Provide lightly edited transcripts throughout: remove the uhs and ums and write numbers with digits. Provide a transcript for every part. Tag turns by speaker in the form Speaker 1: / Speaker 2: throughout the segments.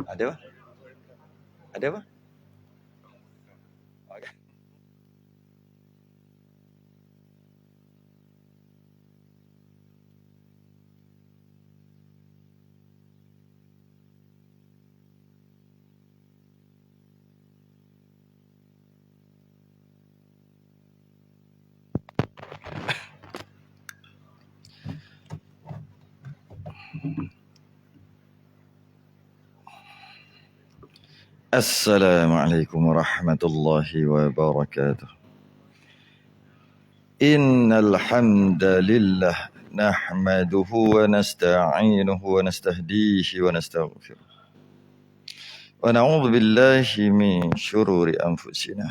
Speaker 1: Ada apa? Ada apa? Okay. Assalamualaikum warahmatullahi wabarakatuh. Innal hamdalillah nahmaduhu wa nasta'inuhu wa nastahdihi wa nastaghfiruh. Wa na'udzu billahi min syururi anfusina.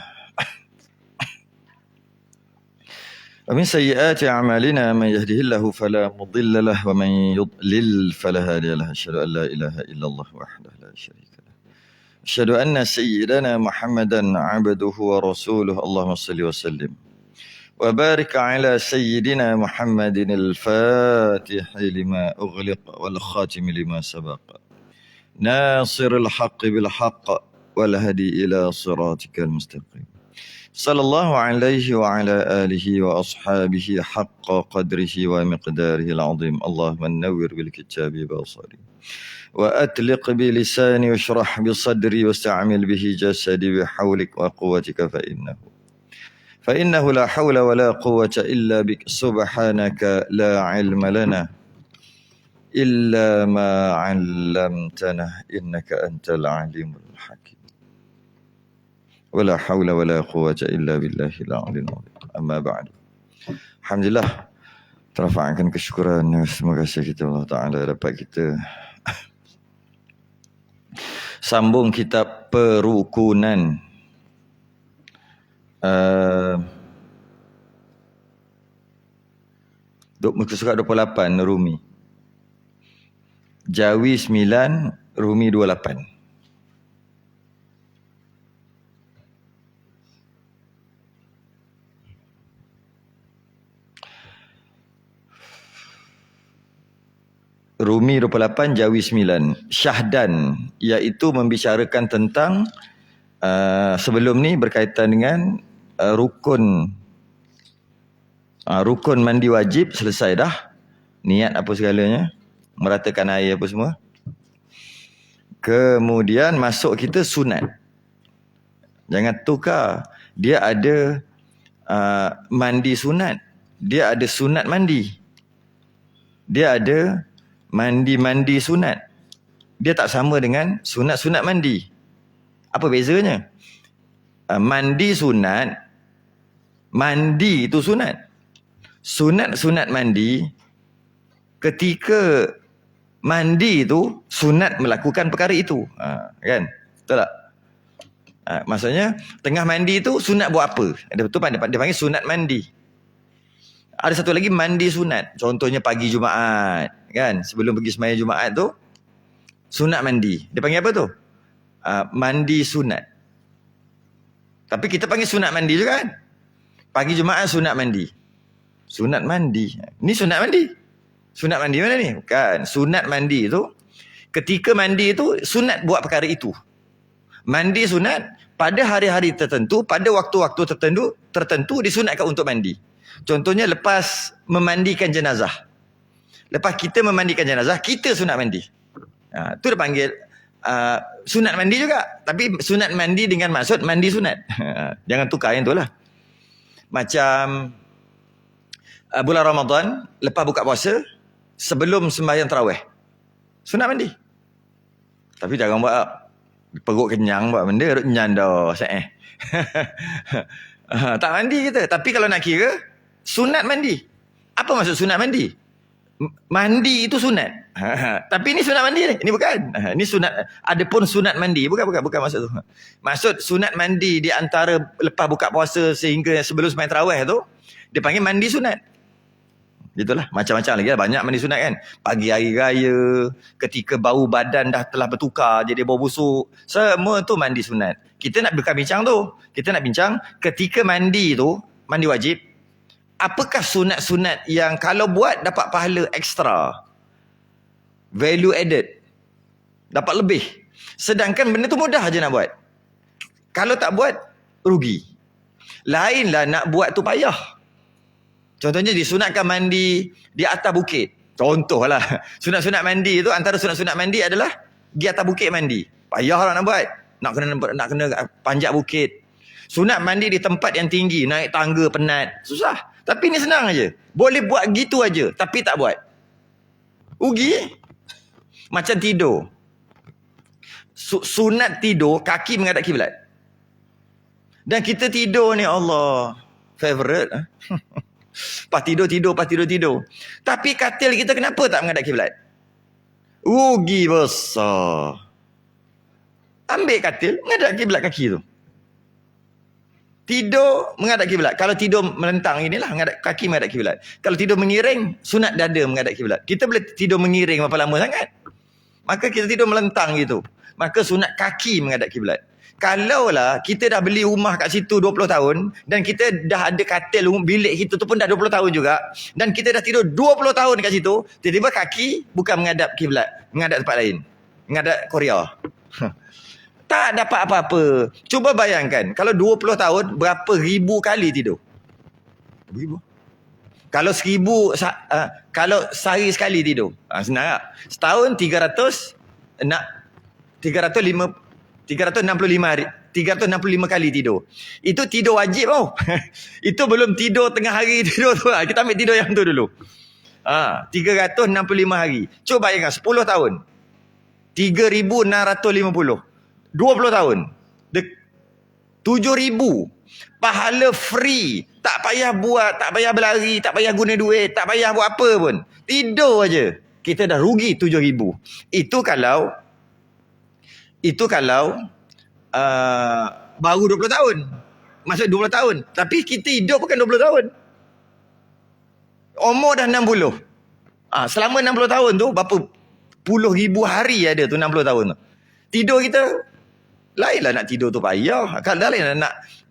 Speaker 1: Wa min sayyiati a'malina man yahdihillahu fala mudilla lahu wa man yudlil fala hadiya lahu. Asyhadu an la ilaha illallah wahdahu la syarika lahu. أشهد أن سيدنا محمدا عبده ورسوله اللهم صل وسلم وبارك على سيدنا محمد الفاتح لما أغلق والخاتم لما سبق ناصر الحق بالحق والهدي إلى صراطك المستقيم صلى الله عليه وعلى آله وأصحابه حق قدره ومقداره العظيم اللهم نور بالكتاب بصري وأطلق بلساني واشرح بصدري واستعمل به جسدي بحولك وقوتك فإنه لا حول ولا قوة إلا بك سبحانك لا علم لنا إلا ما علمتنا إنك أنت العليم الحكيم ولا حول ولا قوة إلا بالله العلي العظيم أما بعد Alhamdulillah terafakkan kesyukuran semoga kita Allah Ta'ala dapat kita sambung kitab Perukunan muka surat 28 Rumi, Jawi 9, Rumi 28. Rumi 28, Jawi 9. Syahdan, iaitu membicarakan tentang sebelum ni berkaitan dengan rukun mandi wajib selesai dah. Niat apa segalanya, meratakan air apa semua. Kemudian masuk kita sunat. Jangan tukar. Dia ada mandi sunat. Dia ada sunat mandi. Dia ada mandi sunat. Dia tak sama dengan sunat mandi. Apa bezanya? Mandi sunat, mandi itu sunat. Sunat mandi, ketika mandi itu sunat melakukan perkara itu. Kan? Betul tak? Maksudnya tengah mandi itu sunat buat apa? Ada betul dia panggil sunat mandi. Ada satu lagi mandi sunat. Contohnya pagi Jumaat. Kan? Sebelum pergi sembahyang Jumaat tu, sunat mandi. Dia panggil apa tu? Mandi sunat. Tapi kita panggil sunat mandi juga kan? Pagi Jumaat sunat mandi. Sunat mandi. Ni sunat mandi. Sunat mandi mana ni? Bukan. Sunat mandi tu, ketika mandi tu, sunat buat perkara itu. Mandi sunat pada hari-hari tertentu, pada waktu-waktu tertentu disunatkan untuk mandi. Contohnya lepas memandikan jenazah. Lepas kita memandikan jenazah, kita sunat mandi. Tu dia panggil sunat mandi juga. Tapi sunat mandi dengan maksud mandi sunat. Jangan tukar yang tu lah. Macam bulan Ramadan, lepas buka puasa, sebelum sembahyang tarawih, sunat mandi. Tapi jangan buat perut kenyang buat benda, kenyang dah. Tak mandi kita. Tapi kalau nak kira, sunat mandi. Apa maksud sunat mandi? Mandi itu sunat. Tapi ini sunat mandi ni. Ini bukan. Ini sunat. Adapun sunat mandi. Bukan maksud tu. Maksud sunat mandi di antara lepas buka puasa sehingga sebelum sembahyang tarawih tu, dia panggil mandi sunat. Itulah. Macam-macam lagi lah. Banyak mandi sunat kan. Pagi hari raya, ketika bau badan dah telah bertukar, jadi bau busuk. Semua tu mandi sunat. Kita nak bincang tu. Kita nak bincang ketika mandi tu, mandi wajib, apakah sunat-sunat yang kalau buat dapat pahala ekstra, value added, dapat lebih? Sedangkan benda tu mudah je nak buat. Kalau tak buat, rugi. Lainlah nak buat tu payah. Contohnya disunatkan mandi di atas bukit. Contohlah. Sunat-sunat mandi tu, antara sunat-sunat mandi adalah di atas bukit mandi. Payahlah nak buat. Nak kena panjat bukit. Sunat mandi di tempat yang tinggi, naik tangga penat. Susah. Tapi ni senang aja. Boleh buat gitu aja, tapi tak buat. Rugi. Macam tidur. Sunat tidur, kaki menghadap kiblat. Dan kita tidur ni, Allah, favorite. Pas tidur. Tapi katil kita kenapa tak menghadap kiblat? Rugi besar. Ambil katil, menghadap kiblat kaki tu. Tidur menghadap kiblat. Kalau tidur melentang inilah kaki menghadap kiblat. Kalau tidur mengiring, sunat dada menghadap kiblat. Kita boleh tidur mengiring berapa lama sangat? Maka kita tidur melentang gitu. Maka sunat kaki menghadap kiblat. Kalaulah kita dah beli rumah kat situ 20 tahun dan kita dah ada katil bilik kita tu pun dah 20 tahun juga dan kita dah tidur 20 tahun kat situ, tiba-tiba kaki bukan menghadap kiblat, menghadap tempat lain. Menghadap Korea. Tak dapat apa-apa. Cuba bayangkan, kalau 20 tahun berapa ribu kali tidur? Ribu. Kalau 1000 kalau sehari sekali tidur. Senang tak? Setahun 365 hari, 365 kali tidur. Itu tidur wajib tau. Itu belum tidur tengah hari tidur tu. Kita ambil tidur yang tu dulu. 365 hari. Cuba bayangkan 10 tahun. 3,650. 20 tahun. 7,000. Pahala free. Tak payah buat, tak payah berlari, tak payah guna duit, tak payah buat apa pun. Tidur aja. Kita dah rugi 7,000. Itu kalau baru 20 tahun. Maksud 20 tahun. Tapi kita hidup bukan 20 tahun. Umur dah 60. Selama 60 tahun tu, berapa puluh ribu hari ada tu 60 tahun tu. Tidur kita, lainlah nak tidur tu payah. Kalau lainlah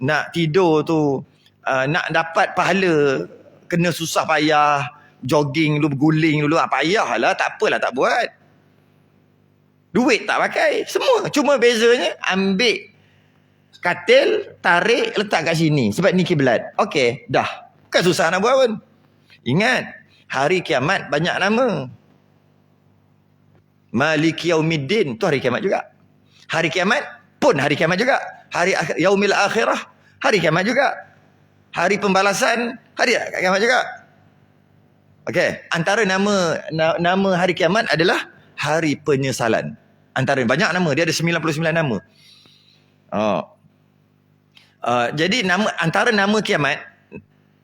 Speaker 1: nak tidur tu, nak dapat pahala, kena susah payah, jogging dulu, berguling dulu, payahlah, tak apalah tak buat. Duit tak pakai. Semua. Cuma bezanya ambil katil, tarik, letak kat sini. Sebab ni kiblat. Okey, dah. Bukan susah nak buat pun. Ingat, hari kiamat banyak nama. Maliki Yaumiddin, tu hari kiamat juga. Hari kiamat pun hari kiamat juga. Hari Yaumil Akhirah, hari kiamat juga. Hari pembalasan, hari kiamat juga. Okey, antara nama hari kiamat adalah hari penyesalan. Antara banyak nama, dia ada 99 nama. Jadi antara nama kiamat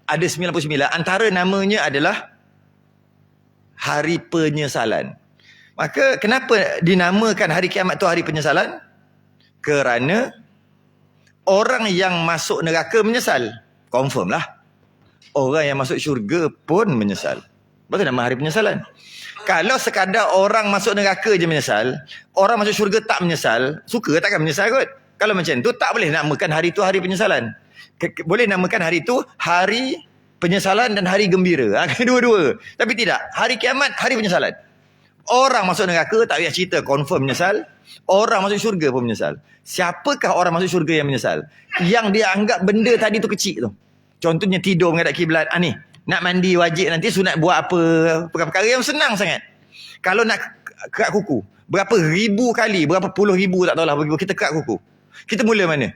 Speaker 1: ada 99, antara namanya adalah hari penyesalan. Maka kenapa dinamakan hari kiamat tu hari penyesalan? Kerana orang yang masuk neraka menyesal. Confirm lah. Orang yang masuk syurga pun menyesal. Betul nama hari penyesalan. Kalau sekadar orang masuk neraka je menyesal, orang masuk syurga tak menyesal, suka takkan menyesal kot. Kalau macam tu, tak boleh namakan hari tu hari penyesalan. Boleh namakan hari tu hari penyesalan dan hari gembira. Kedua-dua. Tapi tidak. Hari kiamat, hari penyesalan. Orang masuk neraka, tak payah cerita, confirm menyesal. Orang masuk syurga pun menyesal. Siapakah orang masuk syurga yang menyesal? Yang dia anggap benda tadi tu kecil tu. Contohnya tidur menghadap kiblat. Ni. Nak mandi wajib nanti sunat buat apa, perkara-perkara yang senang sangat. Kalau nak kerat kuku, berapa ribu kali, berapa puluh ribu tak tahulah kita kerat kuku. Kita mula mana?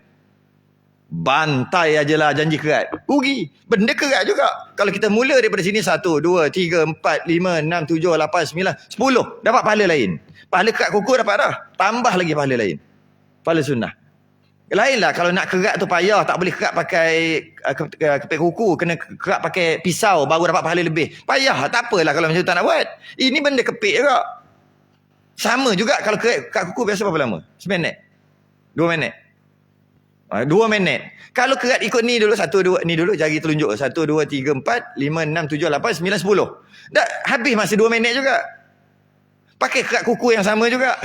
Speaker 1: Bantai ajalah janji kerat. Rugi. Benda kerat juga. Kalau kita mula daripada sini 1, 2, 3, 4, 5, 6, 7, 8, 9, 10. Dapat pahala lain. Pahala kerat kuku dapat dah. Tambah lagi pahala lain. Pahala sunnah. Lainlah kalau nak kerat tu payah, tak boleh kerat pakai kepit kuku, kena kerat pakai pisau baru dapat pahala lebih. Payah, tak apalah kalau macam tu tak nak buat. Ini benda kepit juga. Sama juga kalau kerat kuku biasa berapa lama? 9 minit. 2 minit. 2 minit. Kalau kerat ikut ni dulu, 1, 2, ni dulu jari telunjuk. 1, 2, 3, 4, 5, 6, 7, 8, 9, 10. Dah habis masa 2 minit juga. Pakai kerat kuku yang sama juga.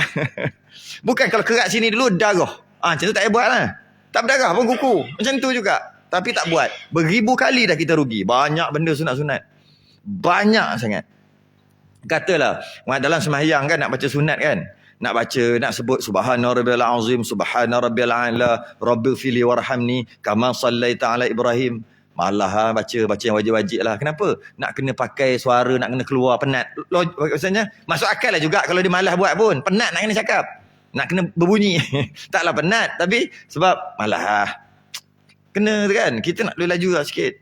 Speaker 1: Bukan kalau kerat sini dulu darah. Macam tu tak payah buat lah. Tak berdarah pun kuku. Macam tu juga. Tapi tak buat. Beribu kali dah kita rugi. Banyak benda sunat-sunat. Banyak sangat. Katalah, dalam sembahyang kan nak baca sunat kan. nak baca, nak sebut subhana rabbiyal azim, subhana rabbiyal a'la, rabbighfirli warhamni kama sallaita ala Ibrahim. Malah baca yang wajib-wajib lah. Kenapa? Nak kena pakai suara, nak kena keluar, penat. Maksudnya masuk akal lah juga kalau dia malas buat pun. Penat nak kena cakap. Nak kena berbunyi. Taklah penat. Tapi sebab malah. Kena kan. Kita nak laju lah sikit.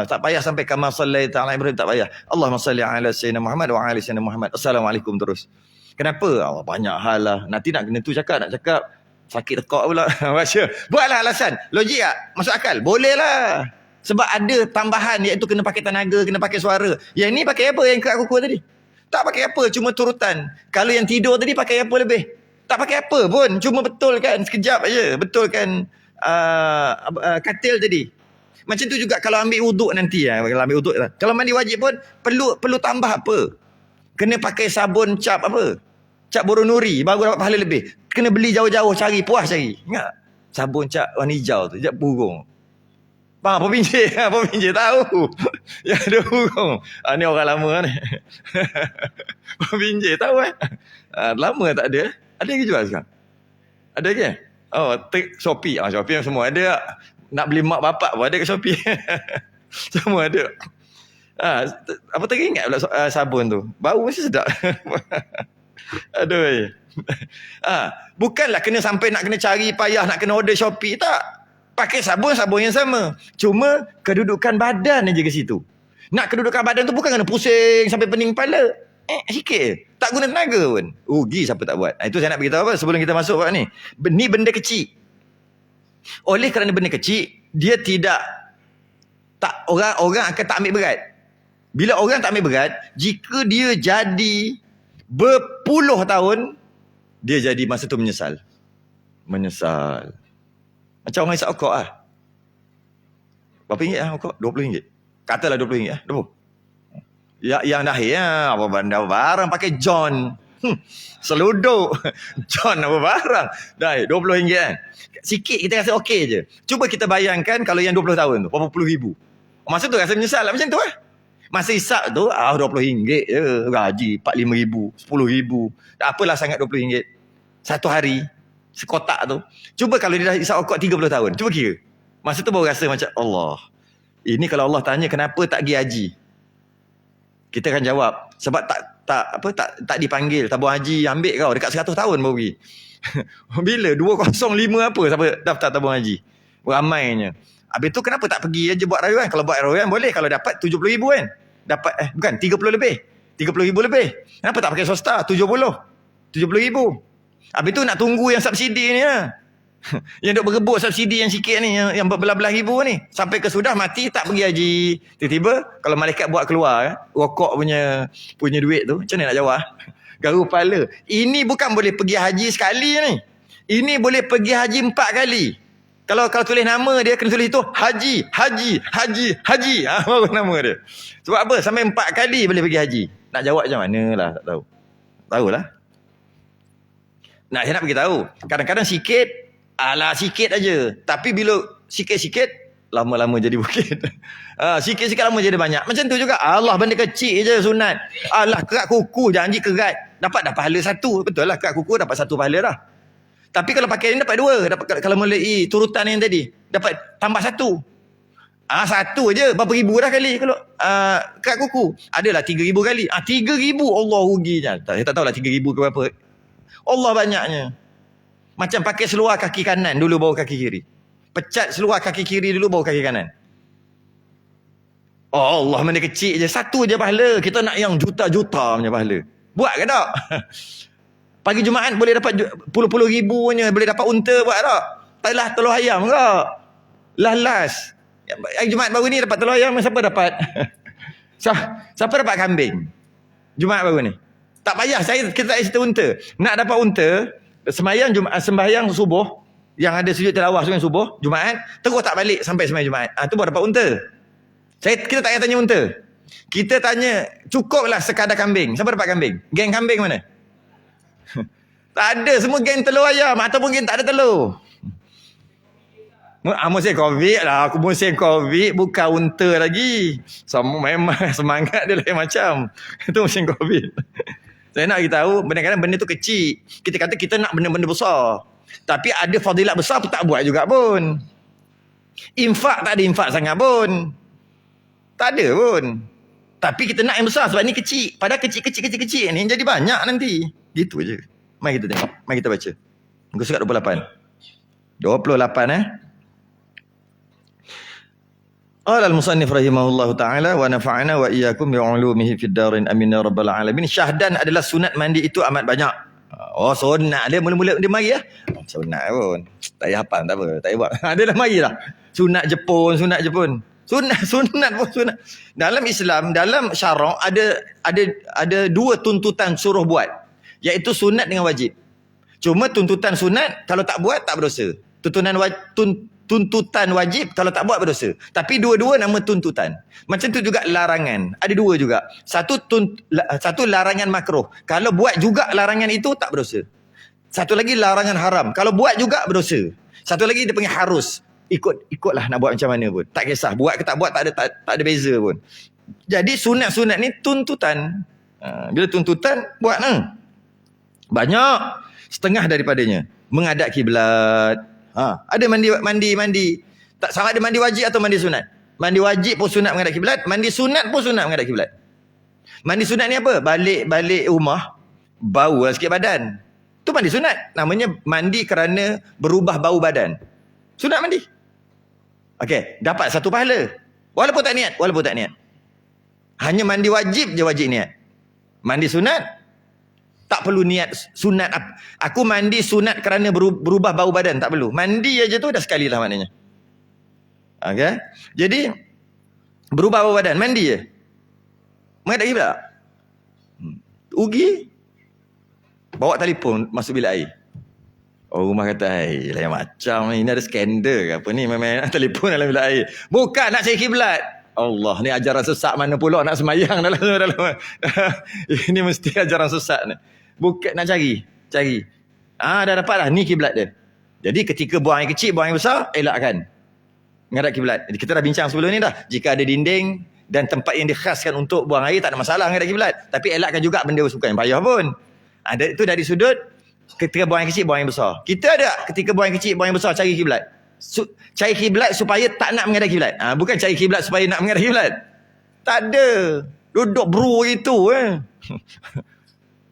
Speaker 1: Tak payah sampai kama sallaita ala Ibrahim, tak payah. Allahumma salli ala sayyidina Muhammad wa ala sayyidina Muhammad. Assalamualaikum terus. Kenapa? Banyak hal lah. Nanti nak kena tu cakap, nak cakap sakit tekak pula. Baca. Buatlah alasan. Logik tak? Masuk akal? Boleh lah. Sebab ada tambahan iaitu kena pakai tenaga, kena pakai suara. Yang ni pakai apa yang kerak kuku tadi? Tak pakai apa, cuma turutan. Kalau yang tidur tadi pakai apa lebih? Tak pakai apa pun, cuma betulkan sekejap aja. Betulkan katil tadi. Macam tu juga kalau ambil wuduk nanti lah. Kalau ambil wuduk lah. Kalau mandi wajib pun perlu tambah apa? Kena pakai sabun cap apa? Cap borunuri baru dapat pahala lebih. Kena beli jauh-jauh cari, puas cari. Ingat? Sabun cap warna hijau tu, jap burung. Faham apa pinjir? Apa pinjir tahu. Yang ada burung. Ni orang lama ni. Apa pinjir tahu lama tak ada. Ada ke jual sekarang? Ada ke? Oh, Shopee. Shopee yang semua ada. Nak beli mak bapak pun ada ke Shopee. Semua ada. Apa teringat pula sabun tu? Bau mesti sedap. Aduh. Bukanlah kena sampai nak kena cari payah nak kena order Shopee, tak. Pakai sabun yang sama. Cuma kedudukan badan aja ke situ. Nak kedudukan badan tu bukan kena pusing sampai pening kepala. Sikit. Tak guna tenaga pun. Rugi siapa tak buat. Itu saya nak beritahu apa sebelum kita masuk ni. Ni benda kecil. Oleh kerana benda kecil, dia orang akan tak ambil berat. Bila orang tak ambil berat, jika dia jadi berpuluh tahun, dia jadi masa tu menyesal. Macam orang isap okok lah. Berapa ringgit lah okok? RM20. Katalah RM20 lah. 20. Yang dah apa barang pakai John. Seluduk. John apa barang. Dah RM20 kan. Sikit kita rasa okey je. Cuba kita bayangkan kalau yang 20 tahun tu, berapa puluh ribu. Masa tu rasa menyesal lah macam tu lah. Masa isap tu RM20 je. Gaji RM45,000, RM10,000. Tak apalah sangat RM20. Satu hari. Sekotak tu. Cuba kalau dia dah isap okok 30 tahun. Cuba kira. Masa tu baru rasa macam Allah. Ini kalau Allah tanya kenapa tak pergi haji? Kita akan jawab. Sebab tak dipanggil. Tabung haji ambil kau. Dekat 100 tahun baru pergi. Bila? 205 apa siapa daftar tabung haji? Ramainya. Habis tu kenapa tak pergi aja buat rayuan? Kalau buat rayuan boleh. Kalau dapat 70,000 kan? Dapat bukan 30 lebih. 30,000 lebih. Kenapa tak pakai swasta? 70,000. Habis tu nak tunggu yang subsidi ni lah. Yang duk berebut subsidi yang sikit ni, yang berbelah-belah ribu ni. Sampai kesudah mati tak pergi haji. Tiba-tiba kalau malaikat buat keluar rokok punya duit tu, macam mana nak jawab? Garu kepala. Ini bukan boleh pergi haji sekali ni. Ini boleh pergi haji 4 kali. Kalau tulis nama dia kena tulis tu haji. Baru nama dia. Sebab apa? Sampai 4 kali boleh pergi haji. Nak jawab macam mana lah, tak tahu. Tahulah. Saya nak beritahu. Kadang-kadang sikit aja. Tapi bila sikit-sikit, lama-lama jadi bukit. Sikit-sikit lama jadi banyak. Macam tu juga. Allah benda kecil je sunat. Allah kerat kuku, janji kerat. Dapat pahala 1. Betul lah, kerat kuku dapat 1 pahala dah. Tapi kalau pakai ni dapat 2. Kalau mulai turutan yang tadi, dapat tambah 1. 1 je, berapa ribu dah kali. Kalau kerat kuku, adalah 3,000 kali. 3,000, Allah ruginya. Saya tak tahulah 3,000 ke berapa. Allah banyaknya. Macam pakai seluar kaki kanan dulu baru kaki kiri. Pecat seluar kaki kiri dulu baru kaki kanan. Allah benda kecil je. 1 je pahala. Kita nak yang juta-juta punya pahala. Buat ke tak? Pagi Jumaat boleh dapat puluh-puluh ribunya. Boleh dapat unta buat tak? Taklah telur ayam ke? Last. Hari Jumaat baru ni dapat telur ayam. Siapa dapat? Siapa dapat kambing? Jumaat baru ni. Tak payah kita tak cerita unta. Nak dapat unta, sembahyang subuh yang ada sujud tilawah sembahyang subuh Jumaat, terus tak balik sampai sembahyang Jumaat. Tu baru dapat unta. Kita tak payah tanya unta. Kita tanya cukuplah sekadar kambing. Siapa dapat kambing? Geng kambing mana? Tak ada, semua geng telur ayam ataupun geng tak ada telur. Musim Covid lah. Musim Covid bukan unta lagi. Memang semangat dia lain macam. Itu musim Covid. Saya nak beritahu, kadang-kadang benda tu kecil. Kita kata kita nak benda-benda besar. Tapi ada fadilat besar pun tak buat juga pun. Infak tak ada infak sangat pun. Tak ada pun. Tapi kita nak yang besar sebab ni kecil. Padahal kecil-kecil ni jadi banyak nanti. Gitu je. Mari kita tengok. Mari kita baca. Muka surat 28. 28 Qala al-musannif rahimahullahu ta'ala wa nafa'ana wa iyyakum bi'ulumihi fid darin amin ya rabbal alamin. Syahdan adalah sunat mandi itu amat banyak. Oh sunat dia mula-mula dia mari lah. Sunat pun. Tak payah hafal tak apa. Tak payah buat. Dia dah mari lah. Sunat Jepun. Sunat pun sunat. Dalam Islam, dalam syarak ada dua tuntutan suruh buat. Iaitu sunat dengan wajib. Cuma tuntutan sunat kalau tak buat tak berdosa. Tuntutan wajib kalau tak buat berdosa. Tapi dua-dua nama tuntutan. Macam tu juga larangan. Ada dua juga. Satu larangan makruh. Kalau buat juga larangan itu tak berdosa. Satu lagi larangan haram. Kalau buat juga berdosa. Satu lagi dia panggil harus. Ikutlah nak buat macam mana pun. Tak kisah. Buat ke tak buat tak ada beza pun. Jadi sunat-sunat ni tuntutan. Bila tuntutan buat banyak. Setengah daripadanya. Menghadap kiblat. Ada mandi. Tak sama ada mandi wajib atau mandi sunat. Mandi wajib pun sunat menghadap kiblat, mandi sunat pun sunat menghadap kiblat. Mandi sunat ni apa? Balik rumah, bau sikit badan. Tu mandi sunat. Namanya mandi kerana berubah bau badan. Sunat mandi. Okey, dapat satu pahala. Walaupun tak niat. Hanya mandi wajib je wajib niat. Mandi sunat tak perlu niat sunat. Aku mandi sunat kerana berubah bau badan. Tak perlu. Mandi aja tu dah sekali lah maknanya. Okay. Jadi, berubah bau badan. Mandi je. Menghadap kiblat. Ugi. Bawa telefon masuk bilik air. Oh, rumah kata, lain macam ni. Ini ada skandal ke apa ni. Memang telefon dalam bilik air. Bukan nak cari kiblat. Allah, ni ajaran sesat mana pula nak semayang dalam. Ini mesti ajaran sesat ni. Bukan nak cari. Dah dapat dah. Ni kiblat dia. Jadi ketika buang air kecil, buang air besar, elakkan menghadap kiblat. Jadi kita dah bincang sebelum ni dah. Jika ada dinding dan tempat yang dikhaskan untuk buang air, tak ada masalah menghadap kiblat. Tapi elakkan juga benda bukan yang payah pun. Itu dari sudut ketika buang air kecil, buang air besar. Kita ada ketika buang air kecil, buang air besar, cari kiblat. Cari kiblat supaya tak nak menghadap kiblat. Bukan cari kiblat supaya nak menghadap kiblat. Tak ada. Duduk bro itu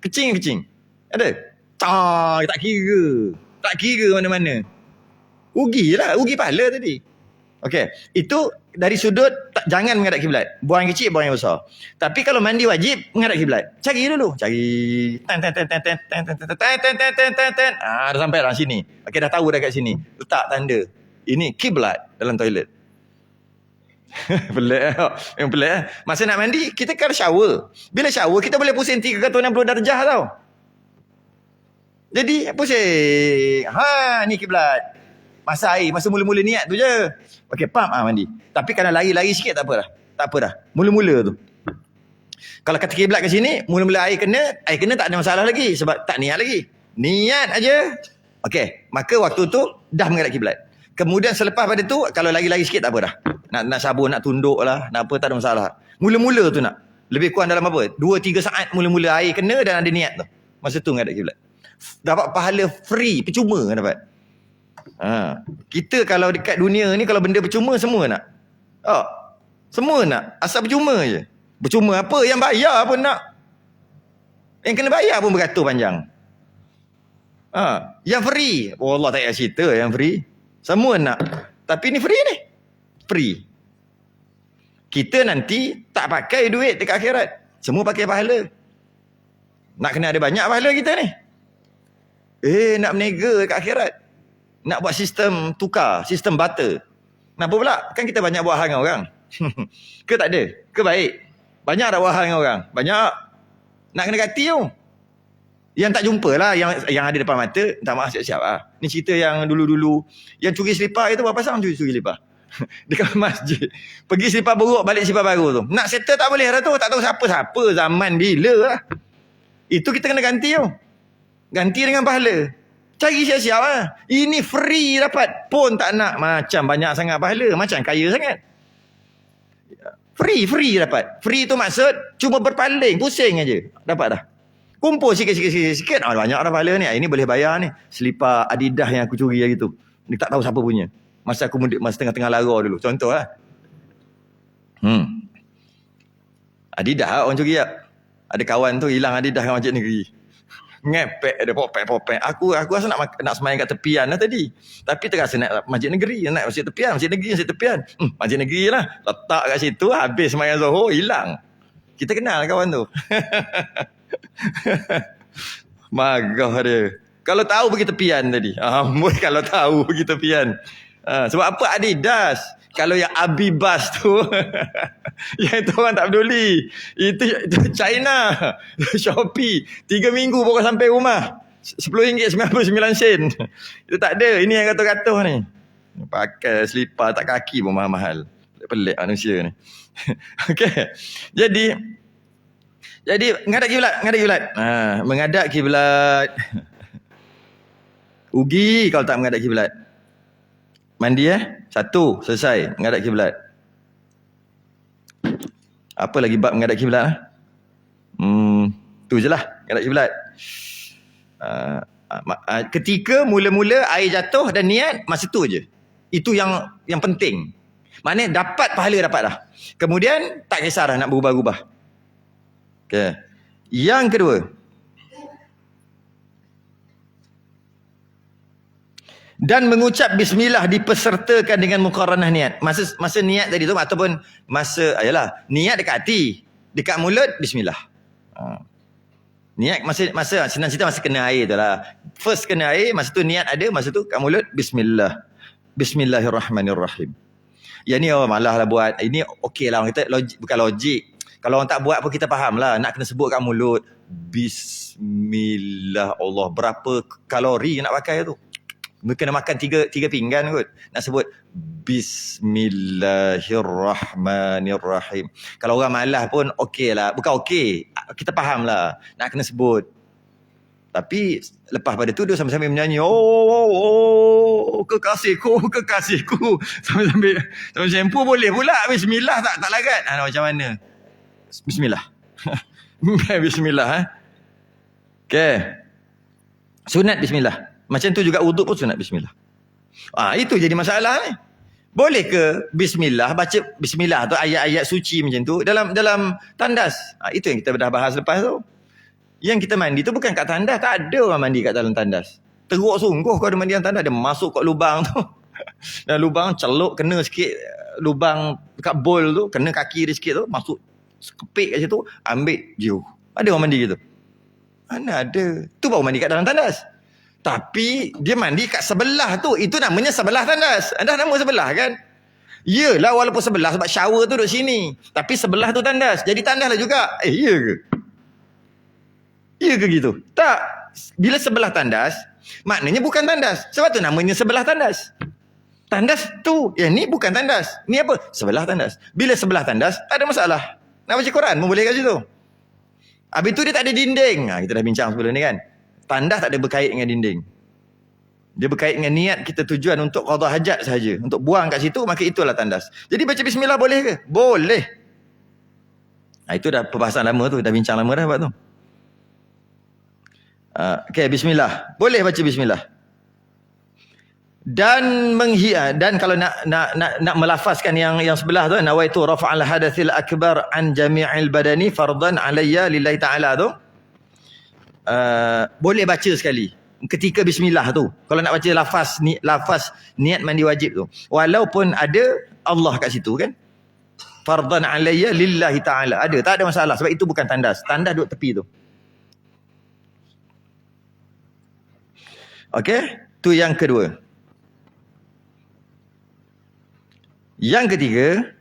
Speaker 1: Kecing. Ada? Tak kira mana-mana. Rugi pahala tadi. Okey, itu dari sudut jangan menghadap kiblat. Buang yang kecil, buang yang besar. Tapi kalau mandi wajib menghadap kiblat. Cari dulu. Dah sampai lah sini. Okey, dah tahu dah kat sini. Letak tanda. Ini kiblat dalam toilet. Pelik. Masa nak mandi, kita kan shower. Bila shower, kita boleh pusing 360 darjah tau. Jadi, pusing. Ni kiblat. Masa air, masa mula-mula niat tu je. Okey, mandi. Tapi kalau lari-lari sikit tak apa dah. Mula-mula tu. Kalau kata kiblat ke sini, mula-mula air kena tak ada masalah lagi. Sebab tak niat lagi. Niat aja. Okey, maka waktu tu dah menghadap kiblat. Kemudian selepas pada tu, kalau lagi-lagi sikit tak apa dah. Nak sabun, nak tunduk lah, nak apa, tak ada masalah. Mula-mula tu nak. Lebih kurang dalam apa? 2-3 saat mula-mula air kena dan ada niat tu. Masa tu menghadap kiblat. Dapat pahala free, percuma kan dapat. Kita kalau dekat dunia ni, kalau benda percuma semua nak. Semua nak. Asal percuma je. Percuma apa? Yang bayar pun nak. Yang kena bayar pun beratur panjang. Yang free. Allah tak payah cerita yang free. Semua nak. Tapi ni free ni. Free. Kita nanti tak pakai duit dekat akhirat. Semua pakai pahala. Nak kena ada banyak pahala kita ni. Nak berniaga dekat akhirat. Nak buat sistem tukar. Sistem barter. Kenapa pula? Kan kita banyak buat hal dengan orang. Ke tak ada? Ke baik? Banyak tak buat hal dengan orang? Banyak. Nak kena ganti tu. Yang tak jumpa lah. Yang ada depan mata. Tak maaf siap-siap lah. Ni cerita yang dulu-dulu. Yang curi selipar itu berapa pasang curi selipar? Dekat masjid. Pergi selipar buruk, balik selipar baru tu. Nak settle tak boleh dah tu. Tak tahu siapa-siapa. Zaman bila lah. Itu kita kena ganti tu. Ganti dengan pahala. Cari siap-siap lah. Ini free dapat. Pun tak nak. Macam banyak sangat pahala. Macam kaya sangat. Free dapat. Free tu maksud cuma berpaling. Pusing aja. Dapat dah. Kumpul sikit. Oh, banyak dah pahala ni. Ini boleh bayar ni. Selipar Adidas yang aku curi hari tu. Ni tak tahu siapa punya. Masa aku mudik, masa tengah-tengah lara dulu. Contoh lah. Adidas lah orang curi lah. Ada kawan tu hilang Adidas kat masjid negeri. Ngepek ada popek. Aku rasa nak semayang kat tepian lah tadi. Tapi terasa nak masjid negeri. Nak masjid tepian. Masjid negeri lah. Letak kat situ. Habis semayang Zuhur. Hilang. Kita kenal kawan tu. Magah dia. Kalau tahu pergi tepian tadi. Kalau tahu pergi tepian. Sebab apa Adidas? Kalau yang Abibas tu, yang itu orang tak peduli. Itu China, Shopee. 3 minggu baru sampai rumah. RM10.99. Itu tak ada. Ini yang kata-kata ni. Pakai selipar tak kaki pun mahal-mahal. Pelik manusia ni. Okey. Jadi menghadap kiblat. Menghadap kiblat. Ugi kalau tak menghadap kiblat. Mandi 1, selesai menghadap kiblat. Apa lagi bab menghadap kiblat? Tu je lah menghadap kiblat. Ketika mula-mula air jatuh dan niat, masa tu je. Itu yang penting. Maknanya dapat pahala dapat dah. Kemudian tak kisah dah nak berubah-ubah. Okay. Yang kedua, dan mengucap bismillah dipesertakan dengan muqaranah niat. Masa niat tadi tu ataupun masa niat dekat hati, dekat mulut bismillah. Niat masa senang cerita masa kena air tu lah. First kena air, masa tu niat ada, masa tu kat mulut bismillah. Bismillahirrahmanirrahim. Ya ni orang malah lah buat. Ini okey lah orang kata bukan logik. Kalau orang tak buat pun kita faham lah. Nak kena sebut kat mulut. Bismillah Allah. Berapa kalori nak pakai tu? Kena makan tiga pinggan kot. Nak sebut Bismillahirrahmanirrahim. Kalau orang malas pun okey lah. Bukan okey. Kita faham lah. Nak kena sebut. Tapi lepas pada tu dia sambil-sambil menyanyi. Oh, kekasihku. Sambil shampoo boleh pula. Bismillah tak lagat. Macam mana? Bismillah. Bismillah. Okay. Sunat bismillah. Macam tu juga wuduk pun sunat bismillah. Itu jadi masalah ni. Boleh ke bismillah, baca bismillah tu ayat-ayat suci macam tu dalam tandas? Itu yang kita dah bahas lepas tu. Yang kita mandi tu bukan kat tandas. Tak ada orang mandi kat dalam tandas. Teruk sungguh kau ada mandi dalam tandas. Dia masuk kat lubang tu. Dan lubang celup kena sikit lubang dekat bowl tu. Kena kaki dia sikit tu. Masuk sekepik kat situ. Ambil jauh. Ada orang mandi gitu? Mana ada. Tu baru mandi kat dalam tandas. Tapi dia mandi kat sebelah tu. Itu namanya sebelah tandas. Anda nama sebelah kan? Yelah walaupun sebelah sebab shower tu duduk sini. Tapi sebelah tu tandas. Jadi tandas lah juga. Ya ke? Ya ke gitu? Tak. Bila sebelah tandas, maknanya bukan tandas. Sebab tu namanya sebelah tandas. Tandas tu, ni bukan tandas. Ni apa? Sebelah tandas. Bila sebelah tandas, tak ada masalah. Nak baca Quran pun boleh kat situ. Habis tu dia tak ada dinding. Kita dah bincang sebelum ni kan. Tandas tak ada berkait dengan dinding. Dia berkait dengan niat kita tujuan untuk qada hajat sahaja. Untuk buang kat situ, maka itulah tandas. Jadi baca bismillah boleh ke? Boleh. Itu dah perbahasan lama tu. Dah bincang lama dah buat tu. Okay, bismillah. Boleh baca bismillah. Dan kalau nak melafazkan yang sebelah tu, nawaitu rafa'al hadathil akbar an jami'il badani fardan alayya lillahi ta'ala tu. Boleh baca sekali ketika bismillah tu. Kalau nak baca lafaz niat mandi wajib tu. Walaupun ada Allah kat situ kan. Fardan alayya lillahi ta'ala. Ada, tak ada masalah sebab itu bukan tandas. Tandas duduk tepi tu. Okey, tu yang kedua. Yang ketiga,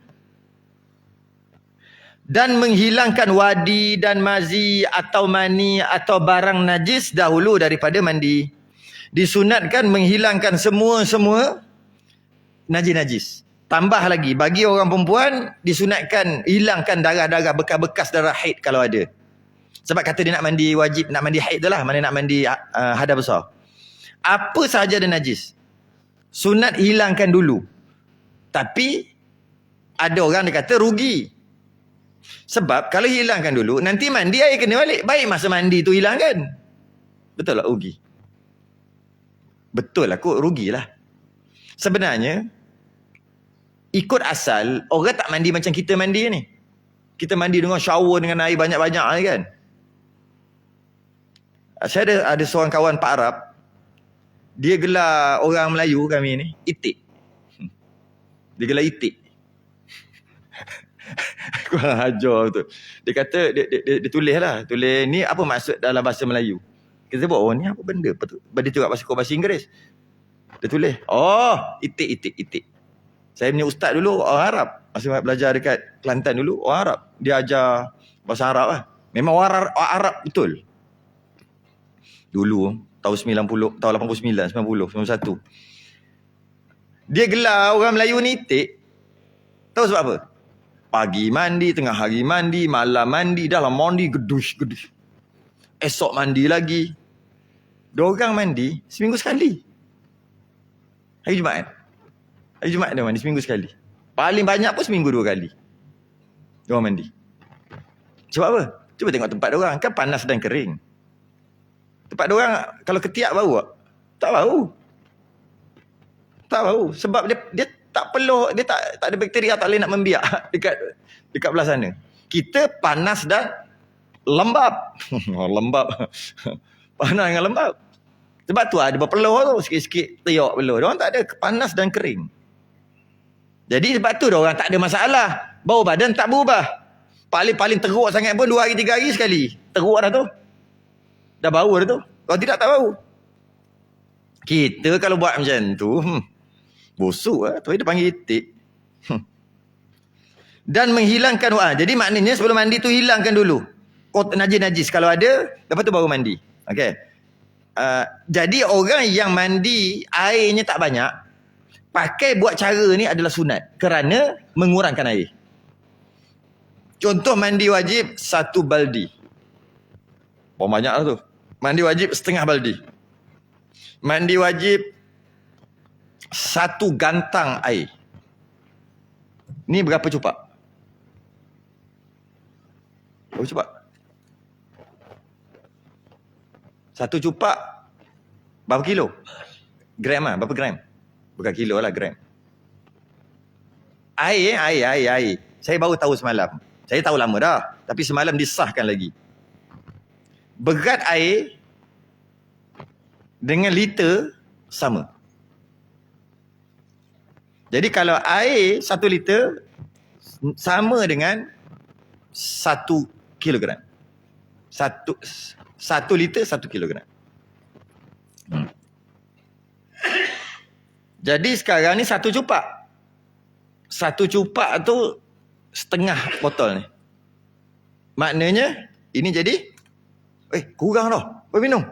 Speaker 1: dan menghilangkan wadi dan mazi atau mani atau barang najis dahulu daripada mandi. Disunatkan menghilangkan semua najis-najis. Tambah lagi, bagi orang perempuan disunatkan hilangkan darah-darah bekas-bekas darah haid kalau ada. Sebab kata dia nak mandi wajib, nak mandi haid tu lah, mana nak mandi hadas besar. Apa sahaja ada najis, sunat hilangkan dulu. Tapi ada orang dia kata rugi. Sebab kalau hilangkan dulu, nanti mandi air kena balik. Baik masa mandi tu hilangkan. Betul tak rugi? Betul lah kot, rugilah. Sebenarnya, ikut asal, orang tak mandi macam kita mandi ni. Kita mandi dengan shower dengan air banyak-banyak kan. Saya ada seorang kawan Pak Arab. Dia gelar orang Melayu kami ni, itik. Dia gelar itik. Kurang ajar betul. Dia kata, dia tulis lah. Tulis ni apa maksud dalam bahasa Melayu. Kita sebut, oh ni apa benda? Dia tengok bahasa Inggeris. Dia tulis, oh itik. Saya punya ustaz dulu orang Arab. Masa belajar dekat Kelantan dulu, orang Arab. Dia ajar bahasa Arab lah. Memang orang Arab betul. Dulu, tahun 90, tahun 89, 90, 91. Dia gelar orang Melayu ni itik. Tahu sebab apa? Pagi mandi, tengah hari mandi, malam mandi, dalam mandi gedus. Esok mandi lagi. Diorang mandi seminggu sekali. Hari Jumaat. Hari Jumaat dia mandi seminggu sekali. Paling banyak pun seminggu 2 kali. Diorang mandi. Sebab apa? Cuba tengok tempat diorang. Kan panas dan kering. Tempat diorang kalau ketiak bau tak? Tak bau. Tak bau. Sebab dia tak perlu, dia tak ada bakteria, tak boleh nak membiak dekat belah sana. Kita panas dan lembab. Lembab. Panas dengan lembab. Sebab tu ada berpeluh tu, sikit-sikit tiak peluh. Diorang tak ada, panas dan kering. Jadi sebab tu diorang tak ada masalah. Bau badan tak berubah. Paling teruk sangat pun 2 hari 3 hari sekali. Teruk dah tu. Dah bau dah tu. Kalau tidak tak bau. Kita kalau buat macam tu, busuk lah. Tu dia panggil itik. Dan menghilangkan jadi maknanya sebelum mandi tu hilangkan dulu najis-najis kalau ada, lepas tu baru mandi. Okey. Jadi orang yang mandi airnya tak banyak, pakai buat cara ni adalah sunat kerana mengurangkan air. Contoh mandi wajib 1 baldi. Banyak lah tu. Mandi wajib setengah baldi. Mandi wajib 1 gantang air. Ni berapa cupak? Berapa cupak? 1 cupak berapa kilo? Gram lah, berapa gram? Bukan kilo lah, gram. Air. Saya baru tahu semalam. Saya tahu lama dah, tapi semalam disahkan lagi. Berat air dengan liter sama. Jadi kalau air 1 liter sama dengan 1 kilogram. 1 liter 1 kilogram. Jadi sekarang ni 1 cupak. 1 cupak tu setengah botol ni. Maknanya ini jadi kurang dah. Kau minum.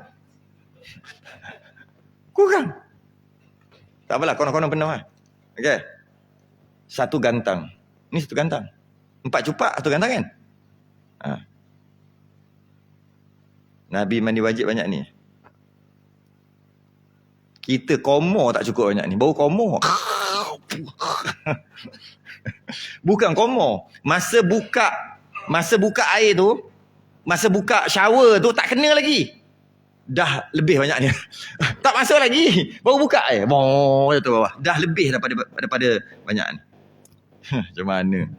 Speaker 1: Kurang. Tak apalah, konon-konon penuh lah. Okey. 1 gantang. Ni 1 gantang. 4 cupak 1 gantang kan? Nabi mandi wajib banyak ni. Kita komo tak cukup banyak ni. Baru komo. Bukan komo. Masa buka air tu, masa buka shower tu tak kena lagi. Dah lebih banyak ni. Tak masuk lagi. Baru buka air. Jatuh bawah. Dah lebih daripada banyak ni. Macam mana?